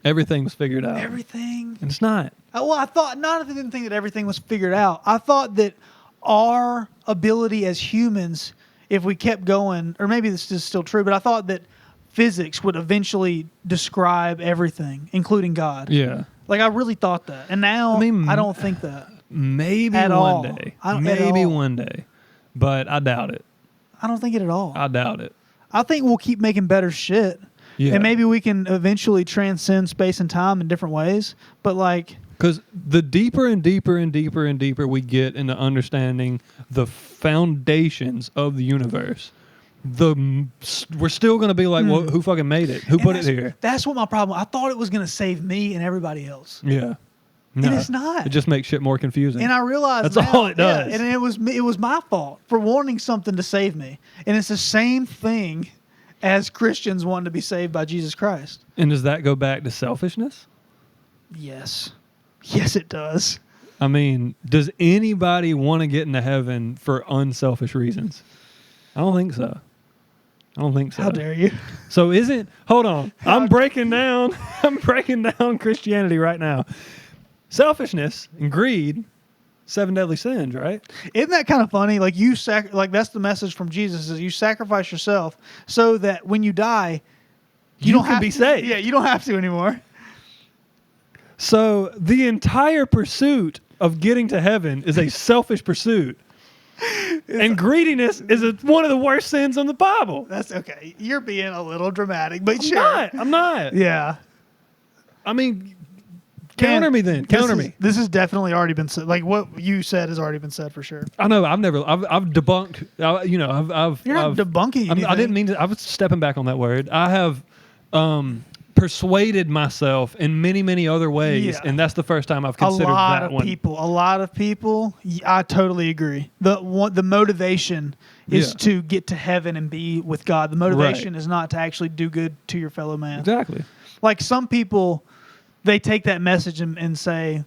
Everything was figured out. everything. And it's not. Well, I thought not. I didn't think that everything was figured out. I thought that our ability as humans, if we kept going, or maybe this is still true, but I thought that physics would eventually describe everything, including God. Yeah. Like I really thought that, and now I mean, I don't think that. Maybe At one all. day. I don't- at Maybe all. one day. But I doubt it. I don't think it at all. I doubt it. I think we'll keep making better shit. Yeah. And maybe we can eventually transcend space and time in different ways. But like, Because the deeper and deeper and deeper and deeper we get into understanding the foundations of the universe, we're still going to be like, well, who fucking made it? Who and put it that's- here? That's what my problem. I thought it was going to save me and everybody else. Yeah. And it's not. It just makes shit more confusing. And I realized That's now- all it does. Yeah, and it was my fault for wanting something to save me. And it's the same thing as Christians wanting to be saved by Jesus Christ. And does that go back to selfishness? Yes. Yes, it does. I mean, does anybody want to get into heaven for unselfish reasons? I don't think so. I don't think so. How dare you? So hold on. I'm breaking down Christianity right now. Selfishness and greed, 7 deadly sins, right? Isn't that kind of funny? Like like that's the message from Jesus is you sacrifice yourself so that when you die, You don't can have be to, saved. Yeah, you don't have to anymore. So the entire pursuit of getting to heaven is a selfish pursuit. And greediness is one of the worst sins in the Bible. That's okay. You're being a little dramatic, but sure. I'm not. Yeah. I mean, counter me then. Counter me. This has definitely already been said. Like what you said has already been said for sure. I know. I've debunked. You're not debunking anything. I didn't mean to. I was stepping back on that word. I have persuaded myself in many, many other ways, Yeah. and that's the first time I've considered a lot that of one. people. I totally agree. The motivation is Yeah. to get to heaven and be with God. The motivation is not to actually do good to your fellow man. Exactly. Like some people, they take that message and say,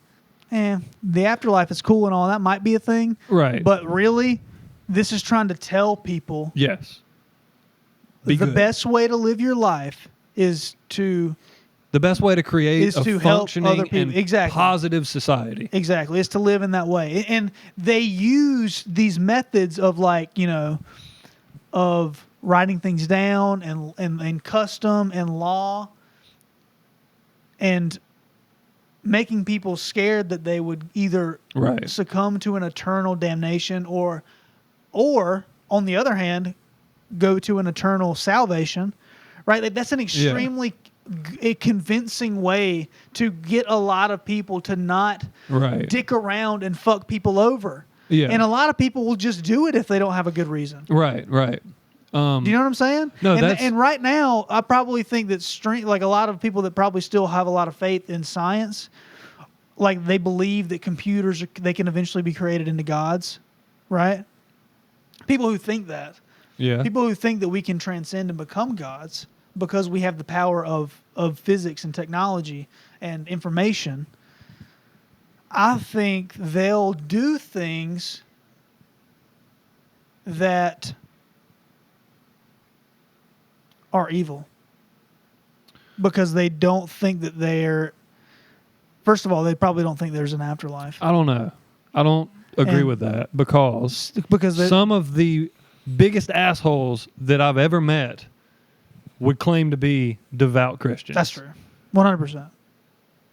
the afterlife is cool and all. That might be a thing. Right. But really, this is trying to tell people Yes. Be the good. best way to live your life is to The best way to create is a to help functioning other people. and Exactly. positive society. Exactly. It's to live in that way. And they use these methods of of writing things down and custom and law and making people scared that they would either Right. succumb to an eternal damnation or on the other hand, go to an eternal salvation, right? Like, that's an extremely convincing way to get a lot of people to not Right. dick around and fuck people over. Yeah. And a lot of people will just do it if they don't have a good reason. Right. Right. Do you know what I'm saying? No, and right now, I probably think that like a lot of people that probably still have a lot of faith in science, like they believe that computers they can eventually be created into gods, right? People who think that. Yeah. People who think that we can transcend and become gods because we have the power of physics and technology and information. I think they'll do things that are evil because they don't think that they're. First of all, they probably don't think there's an afterlife. I don't know. I don't agree And- with that because Because some of the biggest assholes that I've ever met would claim to be devout Christians. that's true, 100%.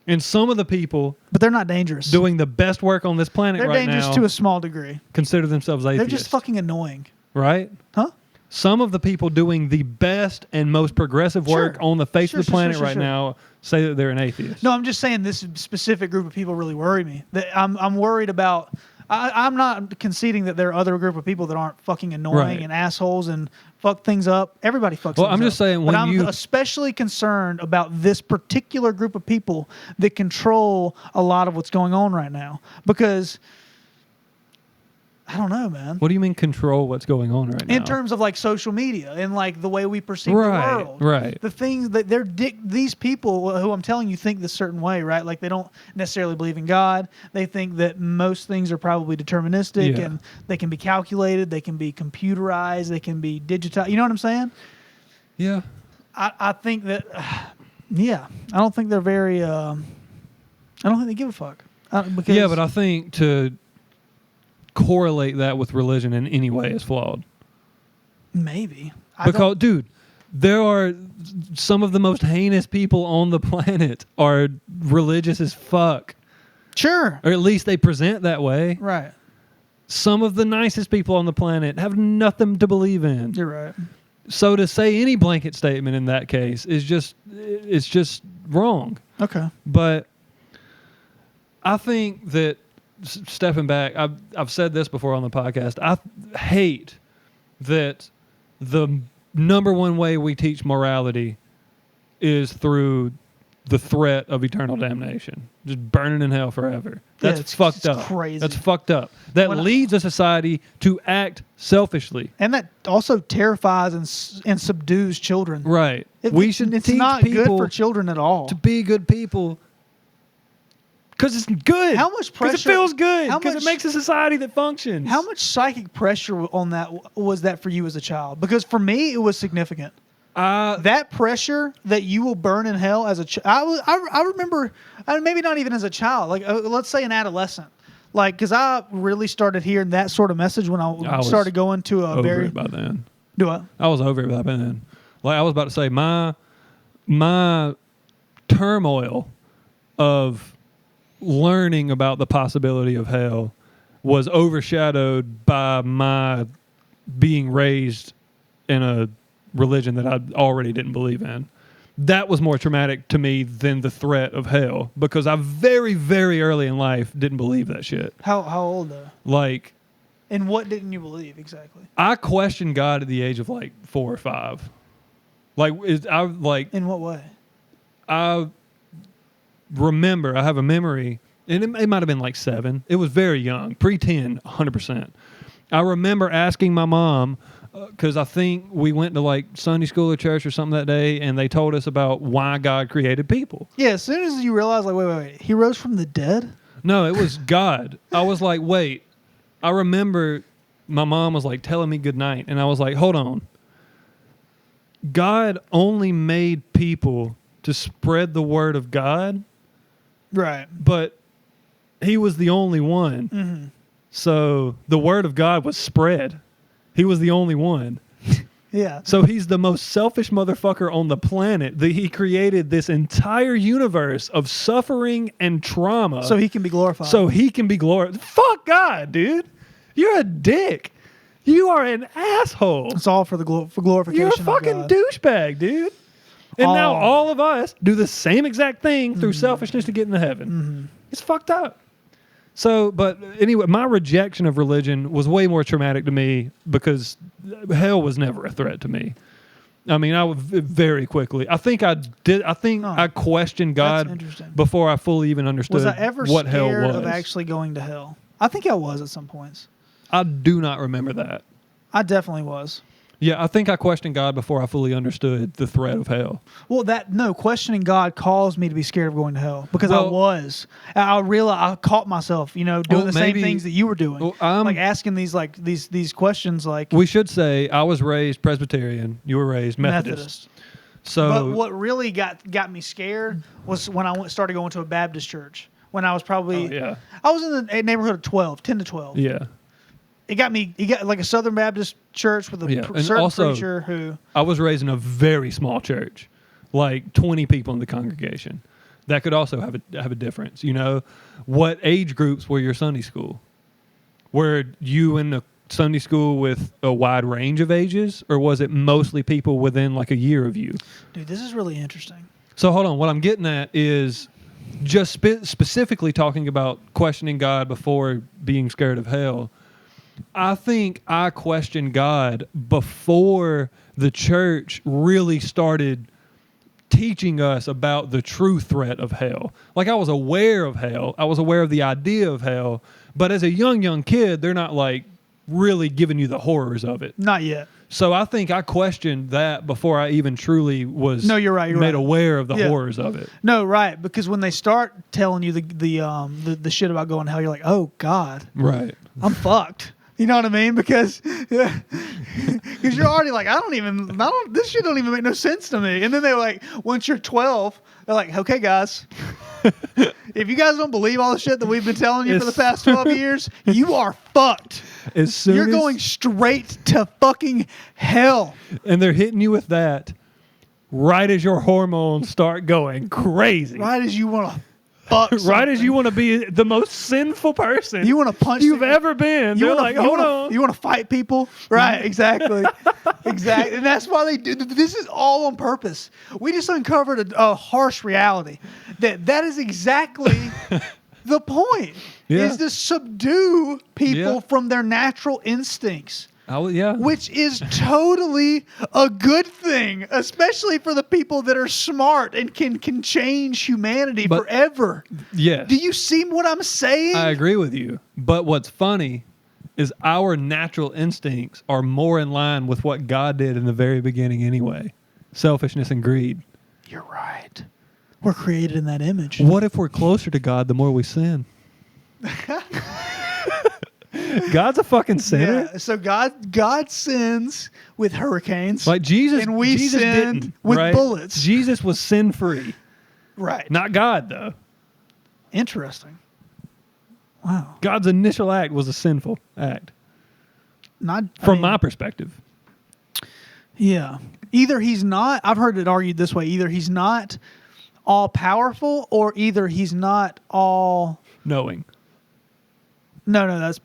And some of the people But they're not dangerous. doing the best work on this planet They're right dangerous now to a small degree. consider themselves atheists. They're just fucking annoying, right? huh? Some of the people doing the best and most progressive work Sure. on the face Sure, of the sure, planet sure, right sure. now say that they're an atheist. No, I'm just saying this specific group of people really worry me. That I'm worried about. I'm not conceding that there are other group of people that aren't fucking annoying Right. and assholes and fuck things up. Everybody fucks Well, things I'm up. just saying but when I'm you- especially concerned about this particular group of people that control a lot of what's going on right now because I don't know, man. What do you mean control what's going on right now? In terms of like social media and like the way we perceive Right, the world, right. The things that these people who I'm telling you think this certain way, right? Like they don't necessarily believe in God. They think that most things are probably deterministic Yeah. and they can be calculated, they can be computerized, they can be digitized. You know what I'm saying? Yeah. I think that, yeah, I don't think they're very. I don't think they give a fuck. Because Yeah, but I think to correlate that with religion in any way is flawed. maybe Because, dude, there are some of the most heinous people on the planet are religious as fuck. sure, Or at least they present that way. right. Some of the nicest people on the planet have nothing to believe in. You're right. So to say any blanket statement in that case is it's just wrong. Okay. But I think that stepping back, I've said this before on the podcast. I hate that the number one way we teach morality is through the threat of eternal damnation, just burning in hell forever. Yeah, That's fucked up. crazy. That's fucked up. That When I- leads a society to act selfishly. And that also terrifies and subdues children. Right. We should It's teach not people good for children at all. to be good people. Because it's good. How much Because it pressure- feels good. how Because it much- makes a society that functions. How much psychic pressure on that was that for you as a child? Because for me, it was significant. That pressure that you will burn in hell as a child. I remember, maybe not even as a child, like let's say an adolescent. Like, because I really started hearing that sort of message when I was started going to a over very. it by then. Do I? I was over it by then. Like I was about to say, my turmoil of learning about the possibility of hell was overshadowed by my being raised in a religion that I already didn't believe in. That was more traumatic to me than the threat of hell because I very, very early in life didn't believe that shit. How old though? Like, And what didn't you believe exactly? I questioned God at the age of like 4 or 5. Like, In what way? I remember, I have a memory, and it might have been like 7. It was very young, pre-10, 100%. I remember asking my mom, because I think we went to like Sunday school or church or something that day, and they told us about why God created people. Yeah, as soon as you realize, like, wait, he rose from the dead? No, it was God. I was like, wait. I remember my mom was like telling me goodnight, and I was like, hold on. God only made people to spread the word of God, Right. but he was the only one. Mm-hmm. So the word of God was spread. He was the only one. Yeah. So he's the most selfish motherfucker on the planet. He created this entire universe of suffering and trauma. So he can be glorified. So he can be glorified. Fuck God, dude. You're a dick. You are an asshole. It's all for the for glorification. You're a fucking of God. douchebag, dude. And now all of us do the same exact thing through selfishness to get into heaven. It's fucked up. So, but anyway, my rejection of religion was way more traumatic to me because hell was never a threat to me. I mean, I would very quickly. I think I questioned God before I fully even understood was I ever what hell scared was. of actually going to hell? I think I was at some points. I do not remember that. I definitely was. Yeah, I think I questioned God before I fully understood the threat of hell. Well, questioning God caused me to be scared of going to hell because I realized I caught myself, doing the same things that you were doing, like asking these questions. Like we should say, I was raised Presbyterian. You were raised Methodist. So, but what really got me scared was when I started going to a Baptist church. When I was probably, I was in the neighborhood of 10 to 12. Yeah. It got like a Southern Baptist church with a certain preacher who... I was raised in a very small church, like 20 people in the congregation. That could also have a difference. What age groups were your Sunday school? Were you in a Sunday school with a wide range of ages, or was it mostly people within like a year of you? Dude, this is really interesting. So hold on. What I'm getting at is just specifically talking about questioning God before being scared of hell. I think I questioned God before the church really started teaching us about the true threat of hell. Like, I was aware of hell. I was aware of the idea of hell. But as a young kid, they're not like really giving you the horrors of it. Not yet. So I think I questioned that before I even truly was you're right, made aware of the horrors of it. No, right. Because when they start telling you the shit about going to hell, you're like, oh, God. Right. I'm fucked. You know what I mean? Because you're already like, this shit don't even make no sense to me. And then they're like, once you're 12, they're like, okay, guys, if you guys don't believe all the shit that we've been telling you for the past 12 years, you are fucked. You're going straight to fucking hell. And they're hitting you with that right as your hormones start going crazy. Right as you want to fuck something. Right as you want to be the most sinful person you want to punch you've ever been. They're like, hold on. You want to fight people? Right, exactly. Exactly. And that's why they do. This is all on purpose. We just uncovered a harsh reality. That is exactly the point. Yeah. Is to subdue people from their natural instincts. Which is totally a good thing, especially for the people that are smart and can change humanity forever. Yes. Do you see what I'm saying? I agree with you. But what's funny is our natural instincts are more in line with what God did in the very beginning anyway. Selfishness and greed. You're right. We're created in that image. What if we're closer to God the more we sin? God's a fucking sinner. Yeah, so God sins with hurricanes. Like Jesus, and we Jesus sin didn't, with right? bullets. Jesus was sin-free. Right. Not God, though. Interesting. Wow. God's initial act was a sinful act. From my perspective. Yeah. Either he's not, I've heard it argued this way, either he's not all powerful or either he's not all knowing. No, that's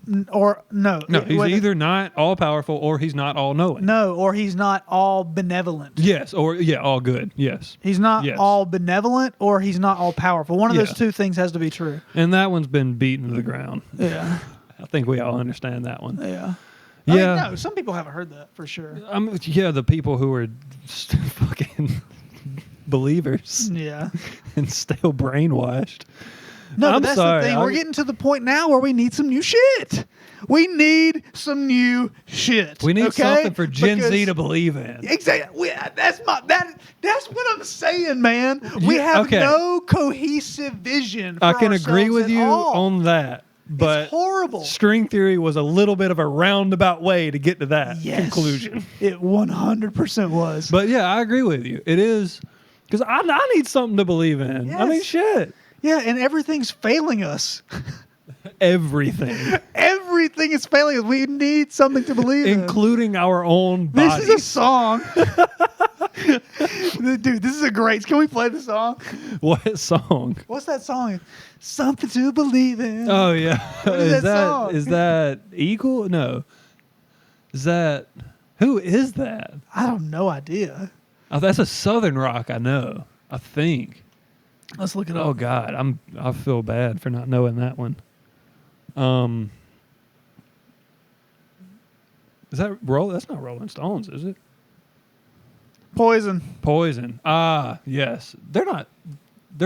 no. He's either not all powerful or he's not all knowing. No, or he's not all benevolent. Yes, or all good. Yes. He's not all benevolent or he's not all powerful. One of those two things has to be true. And that one's been beaten to the ground. Yeah. I think we all understand that one. Yeah. Yeah. I mean, no, some people haven't heard that for sure. The people who are fucking believers. Yeah. And still brainwashed. No, but that's the thing. We're getting to the point now where we need some new shit. We need some new shit. We need something for Gen Z to believe in. Exactly. That's what I'm saying, man. We have no cohesive vision for I can agree with you on that. But it's horrible. String theory was a little bit of a roundabout way to get to that conclusion. It 100% was. But yeah, I agree with you. It is because I need something to believe in. Yes. I mean, shit. Yeah, and everything's failing us. Everything. everything is failing us. We need something to believe in. Including our own bodies. This is a song. Dude, this is a great... Can we play the song? What song? What's that song? Something to believe in. Oh, yeah. What is that song? Is that Eagle? No. Is that... Who is that? I have no idea. Oh, that's a Southern Rock, I know. I think. Let's look it up. Oh, God. I feel bad for not knowing that one. Is that That's not Rolling Stones, is it? Poison. Poison. Ah, yes. They're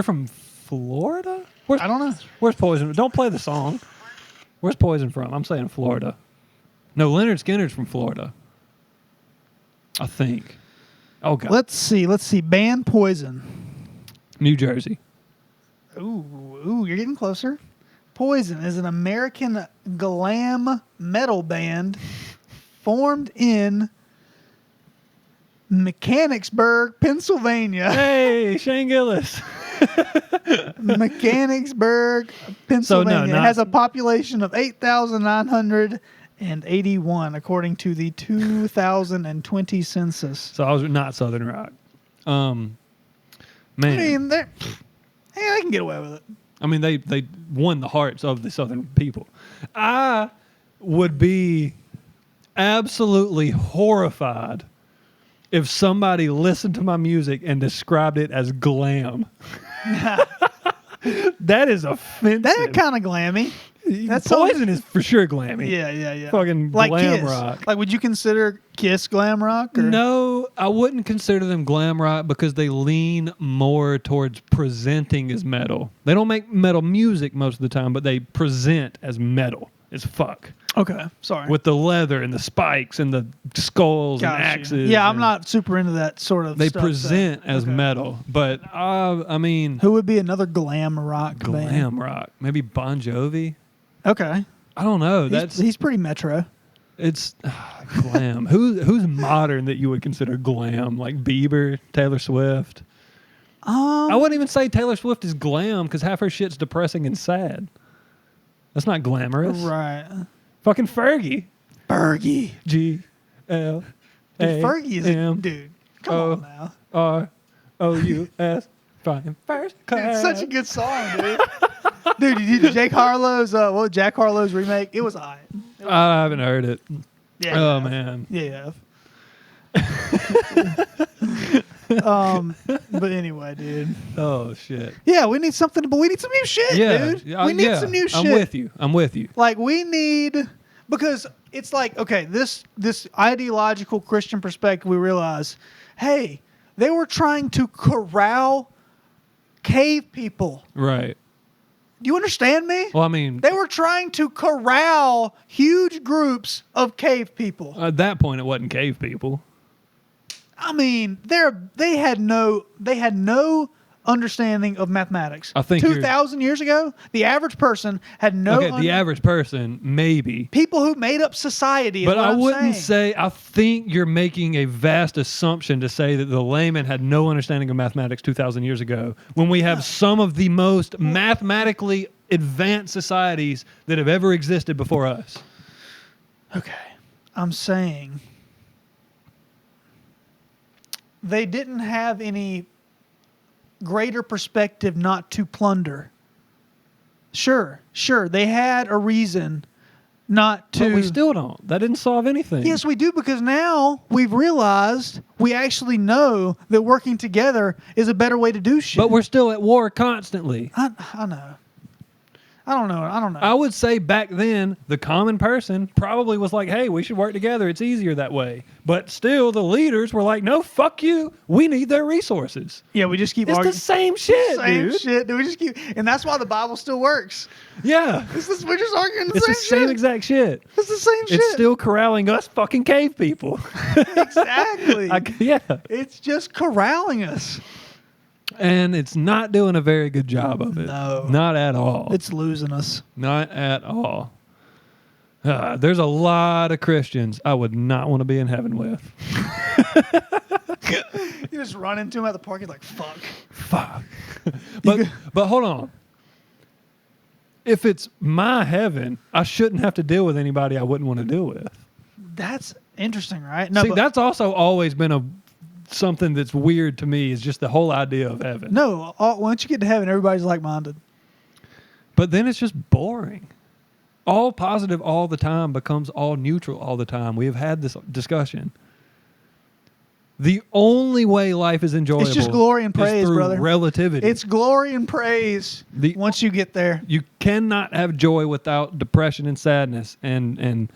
from Florida? I don't know. Where's Poison? Don't play the song. Where's Poison from? I'm saying Florida. No, Leonard Skinner's from Florida. I think. Oh, God. Let's see. Band Poison. New Jersey. Ooh, you're getting closer. Poison is an American glam metal band formed in Mechanicsburg, Pennsylvania. Hey, Shane Gillis. Mechanicsburg, Pennsylvania. So It has a population of 8,981, according to the 2020 census. So I was not Southern Rock. Man. I mean, they can get away with it. I mean, they won the hearts of the Southern people. I would be absolutely horrified if somebody listened to my music and described it as glam. That is offensive. They're kind of glammy. Poison is for sure glammy. Yeah. Fucking like glam Kiss. rock. Like, would you consider Kiss glam rock? Or? No, I wouldn't consider them glam rock because they lean more towards presenting as metal. They don't make metal music most of the time, but they present as metal as fuck. Okay, sorry. With the leather and the spikes and the skulls Gotcha. and axes. Yeah, I'm not super into that sort of They stuff. present as metal, but I mean... Who would be another glam rock band? Glam rock. Maybe Bon Jovi? Okay. I don't know. He's pretty metro. It's glam. Who's modern that you would consider glam? Like Bieber, Taylor Swift? I wouldn't even say Taylor Swift is glam because half her shit's depressing and sad. That's not glamorous. Right. Fucking Fergie. Fergie. G-L. Dude, Fergie is a dude. Come on now. R-O-U-S. Fine. First class. It's such a good song, dude. Dude, you did Jack Harlow's Jack Harlow's remake. It was alright. I haven't heard it. Yeah. Oh man. Yeah. But anyway, dude. Oh shit. Yeah, we need something, but we need some new shit, dude. We need some new shit. I'm with you. Like we need, because it's like, okay, this ideological Christian perspective, we realize, hey, they were trying to corral cave people. Right. Do you understand me? Well, I mean, they were trying to corral huge groups of cave people. At that point, it wasn't cave people. I mean, they had no understanding of mathematics. I think 2,000 years ago, the average person had no. Okay, the average person, maybe. People who made up society. But I wouldn't say. I think you're making a vast assumption to say that the layman had no understanding of mathematics 2,000 years ago, when we have some of the most mathematically advanced societies that have ever existed before us. Okay, I'm saying they didn't have any greater perspective not to plunder. Sure, they had a reason not to. But we still don't. That didn't solve anything. Yes, we do, because now we've realized, we actually know that working together is a better way to do shit. But we're still at war constantly. I know. I don't know. I would say back then, the common person probably was like, hey, we should work together. It's easier that way. But still, the leaders were like, no, fuck you. We need their resources. Yeah, we just keep arguing. It's the same shit, dude. We just keep, and that's why the Bible still works. Yeah. We're just arguing It's the same exact shit. It's the same shit. It's still corralling us fucking cave people. Exactly. Yeah. It's just corralling us. And it's not doing a very good job of it. No. Not at all. It's losing us. Not at all. There's a lot of Christians I would not want to be in heaven with. You just run into them at the park, you're like, fuck. But hold on. if it's my heaven, I shouldn't have to deal with anybody I wouldn't want to deal with. That's interesting, right? No, See, but, that's also always been something that's weird to me is just the whole idea of heaven. no. Once you get to heaven, everybody's like-minded. But then it's just boring. All positive all the time becomes all neutral all the time. We have had this discussion. The only way life is enjoyable It's just glory and praise, is through brother. relativity. It's glory and praise once you get there. You cannot have joy without depression and sadness and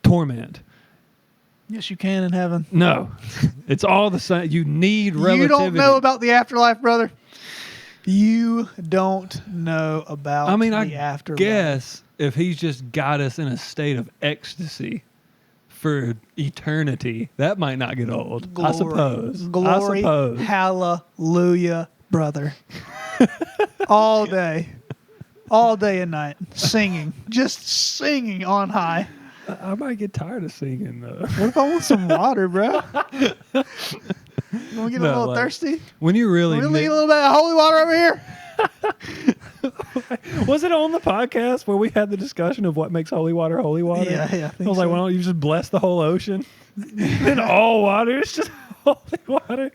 torment. Yes, you can in heaven. No. It's all the same. You need relativity. You don't know about the afterlife, brother. You don't know about the afterlife. Guess if he's just got us in a state of ecstasy for eternity, that might not get old. Glory. I suppose. Glory. I suppose. Hallelujah, brother. All day. All day and night. Singing. Just singing on high. I might get tired of singing, though. What if I want some water, bro? Want to get a little thirsty? When you really need a little bit of holy water over here? Was it on the podcast where we had the discussion of what makes holy water holy water? Yeah. I was like, why don't you just bless the whole ocean? And all water is just holy water.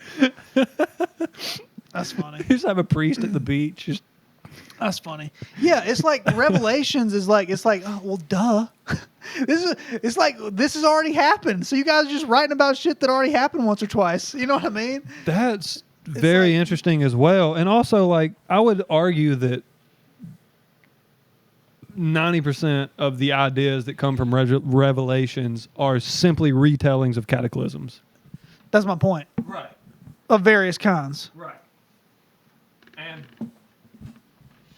That's funny. You just have a priest at the beach. That's funny. Yeah, it's like Revelations is like, oh, well, duh. This has already happened. So you guys are just writing about shit that already happened once or twice. You know what I mean? That's very interesting as well. And also, like, I would argue that 90% of the ideas that come from Revelations are simply retellings of cataclysms. That's my point. Right. Of various kinds. Right. And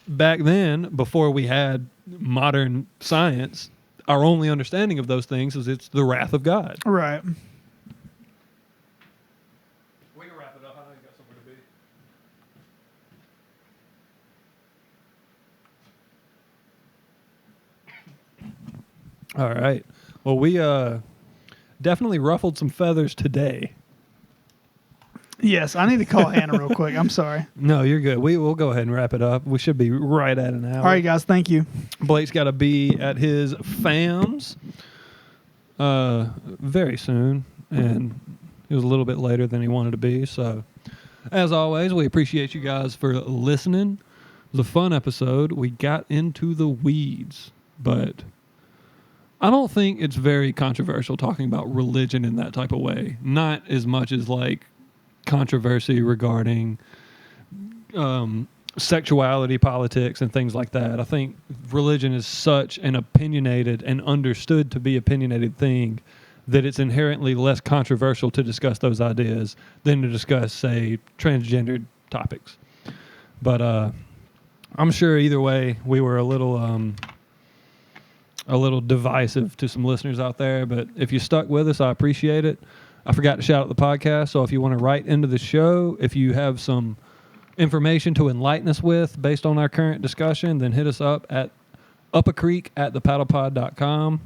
back then, before we had modern science, our only understanding of those things is it's the wrath of God. Right. We can wrap it up. I know you got somewhere to be. All right. Well, we definitely ruffled some feathers today. Yes, I need to call Hannah real quick. I'm sorry. No, you're good. We'll go ahead and wrap it up. We should be right at an hour. All right, guys. Thank you. Blake's got to be at his fam's very soon, and it was a little bit later than he wanted to be. So, as always, we appreciate you guys for listening. It was a fun episode. We got into the weeds, but I don't think it's very controversial talking about religion in that type of way. Not as much as like controversy regarding sexuality, politics, and things like that. I think religion is such an opinionated and understood to be opinionated thing that it's inherently less controversial to discuss those ideas than to discuss, say, transgendered topics. But I'm sure either way we were a little divisive to some listeners out there. But if you stuck with us, I appreciate it. I forgot to shout out the podcast, so if you want to write into the show, if you have some information to enlighten us with based on our current discussion, then hit us up at upacreek@thepaddlepod.com.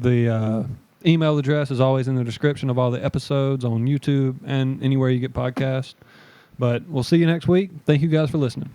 The email address is always in the description of all the episodes on YouTube and anywhere you get podcasts. But we'll see you next week. Thank you guys for listening.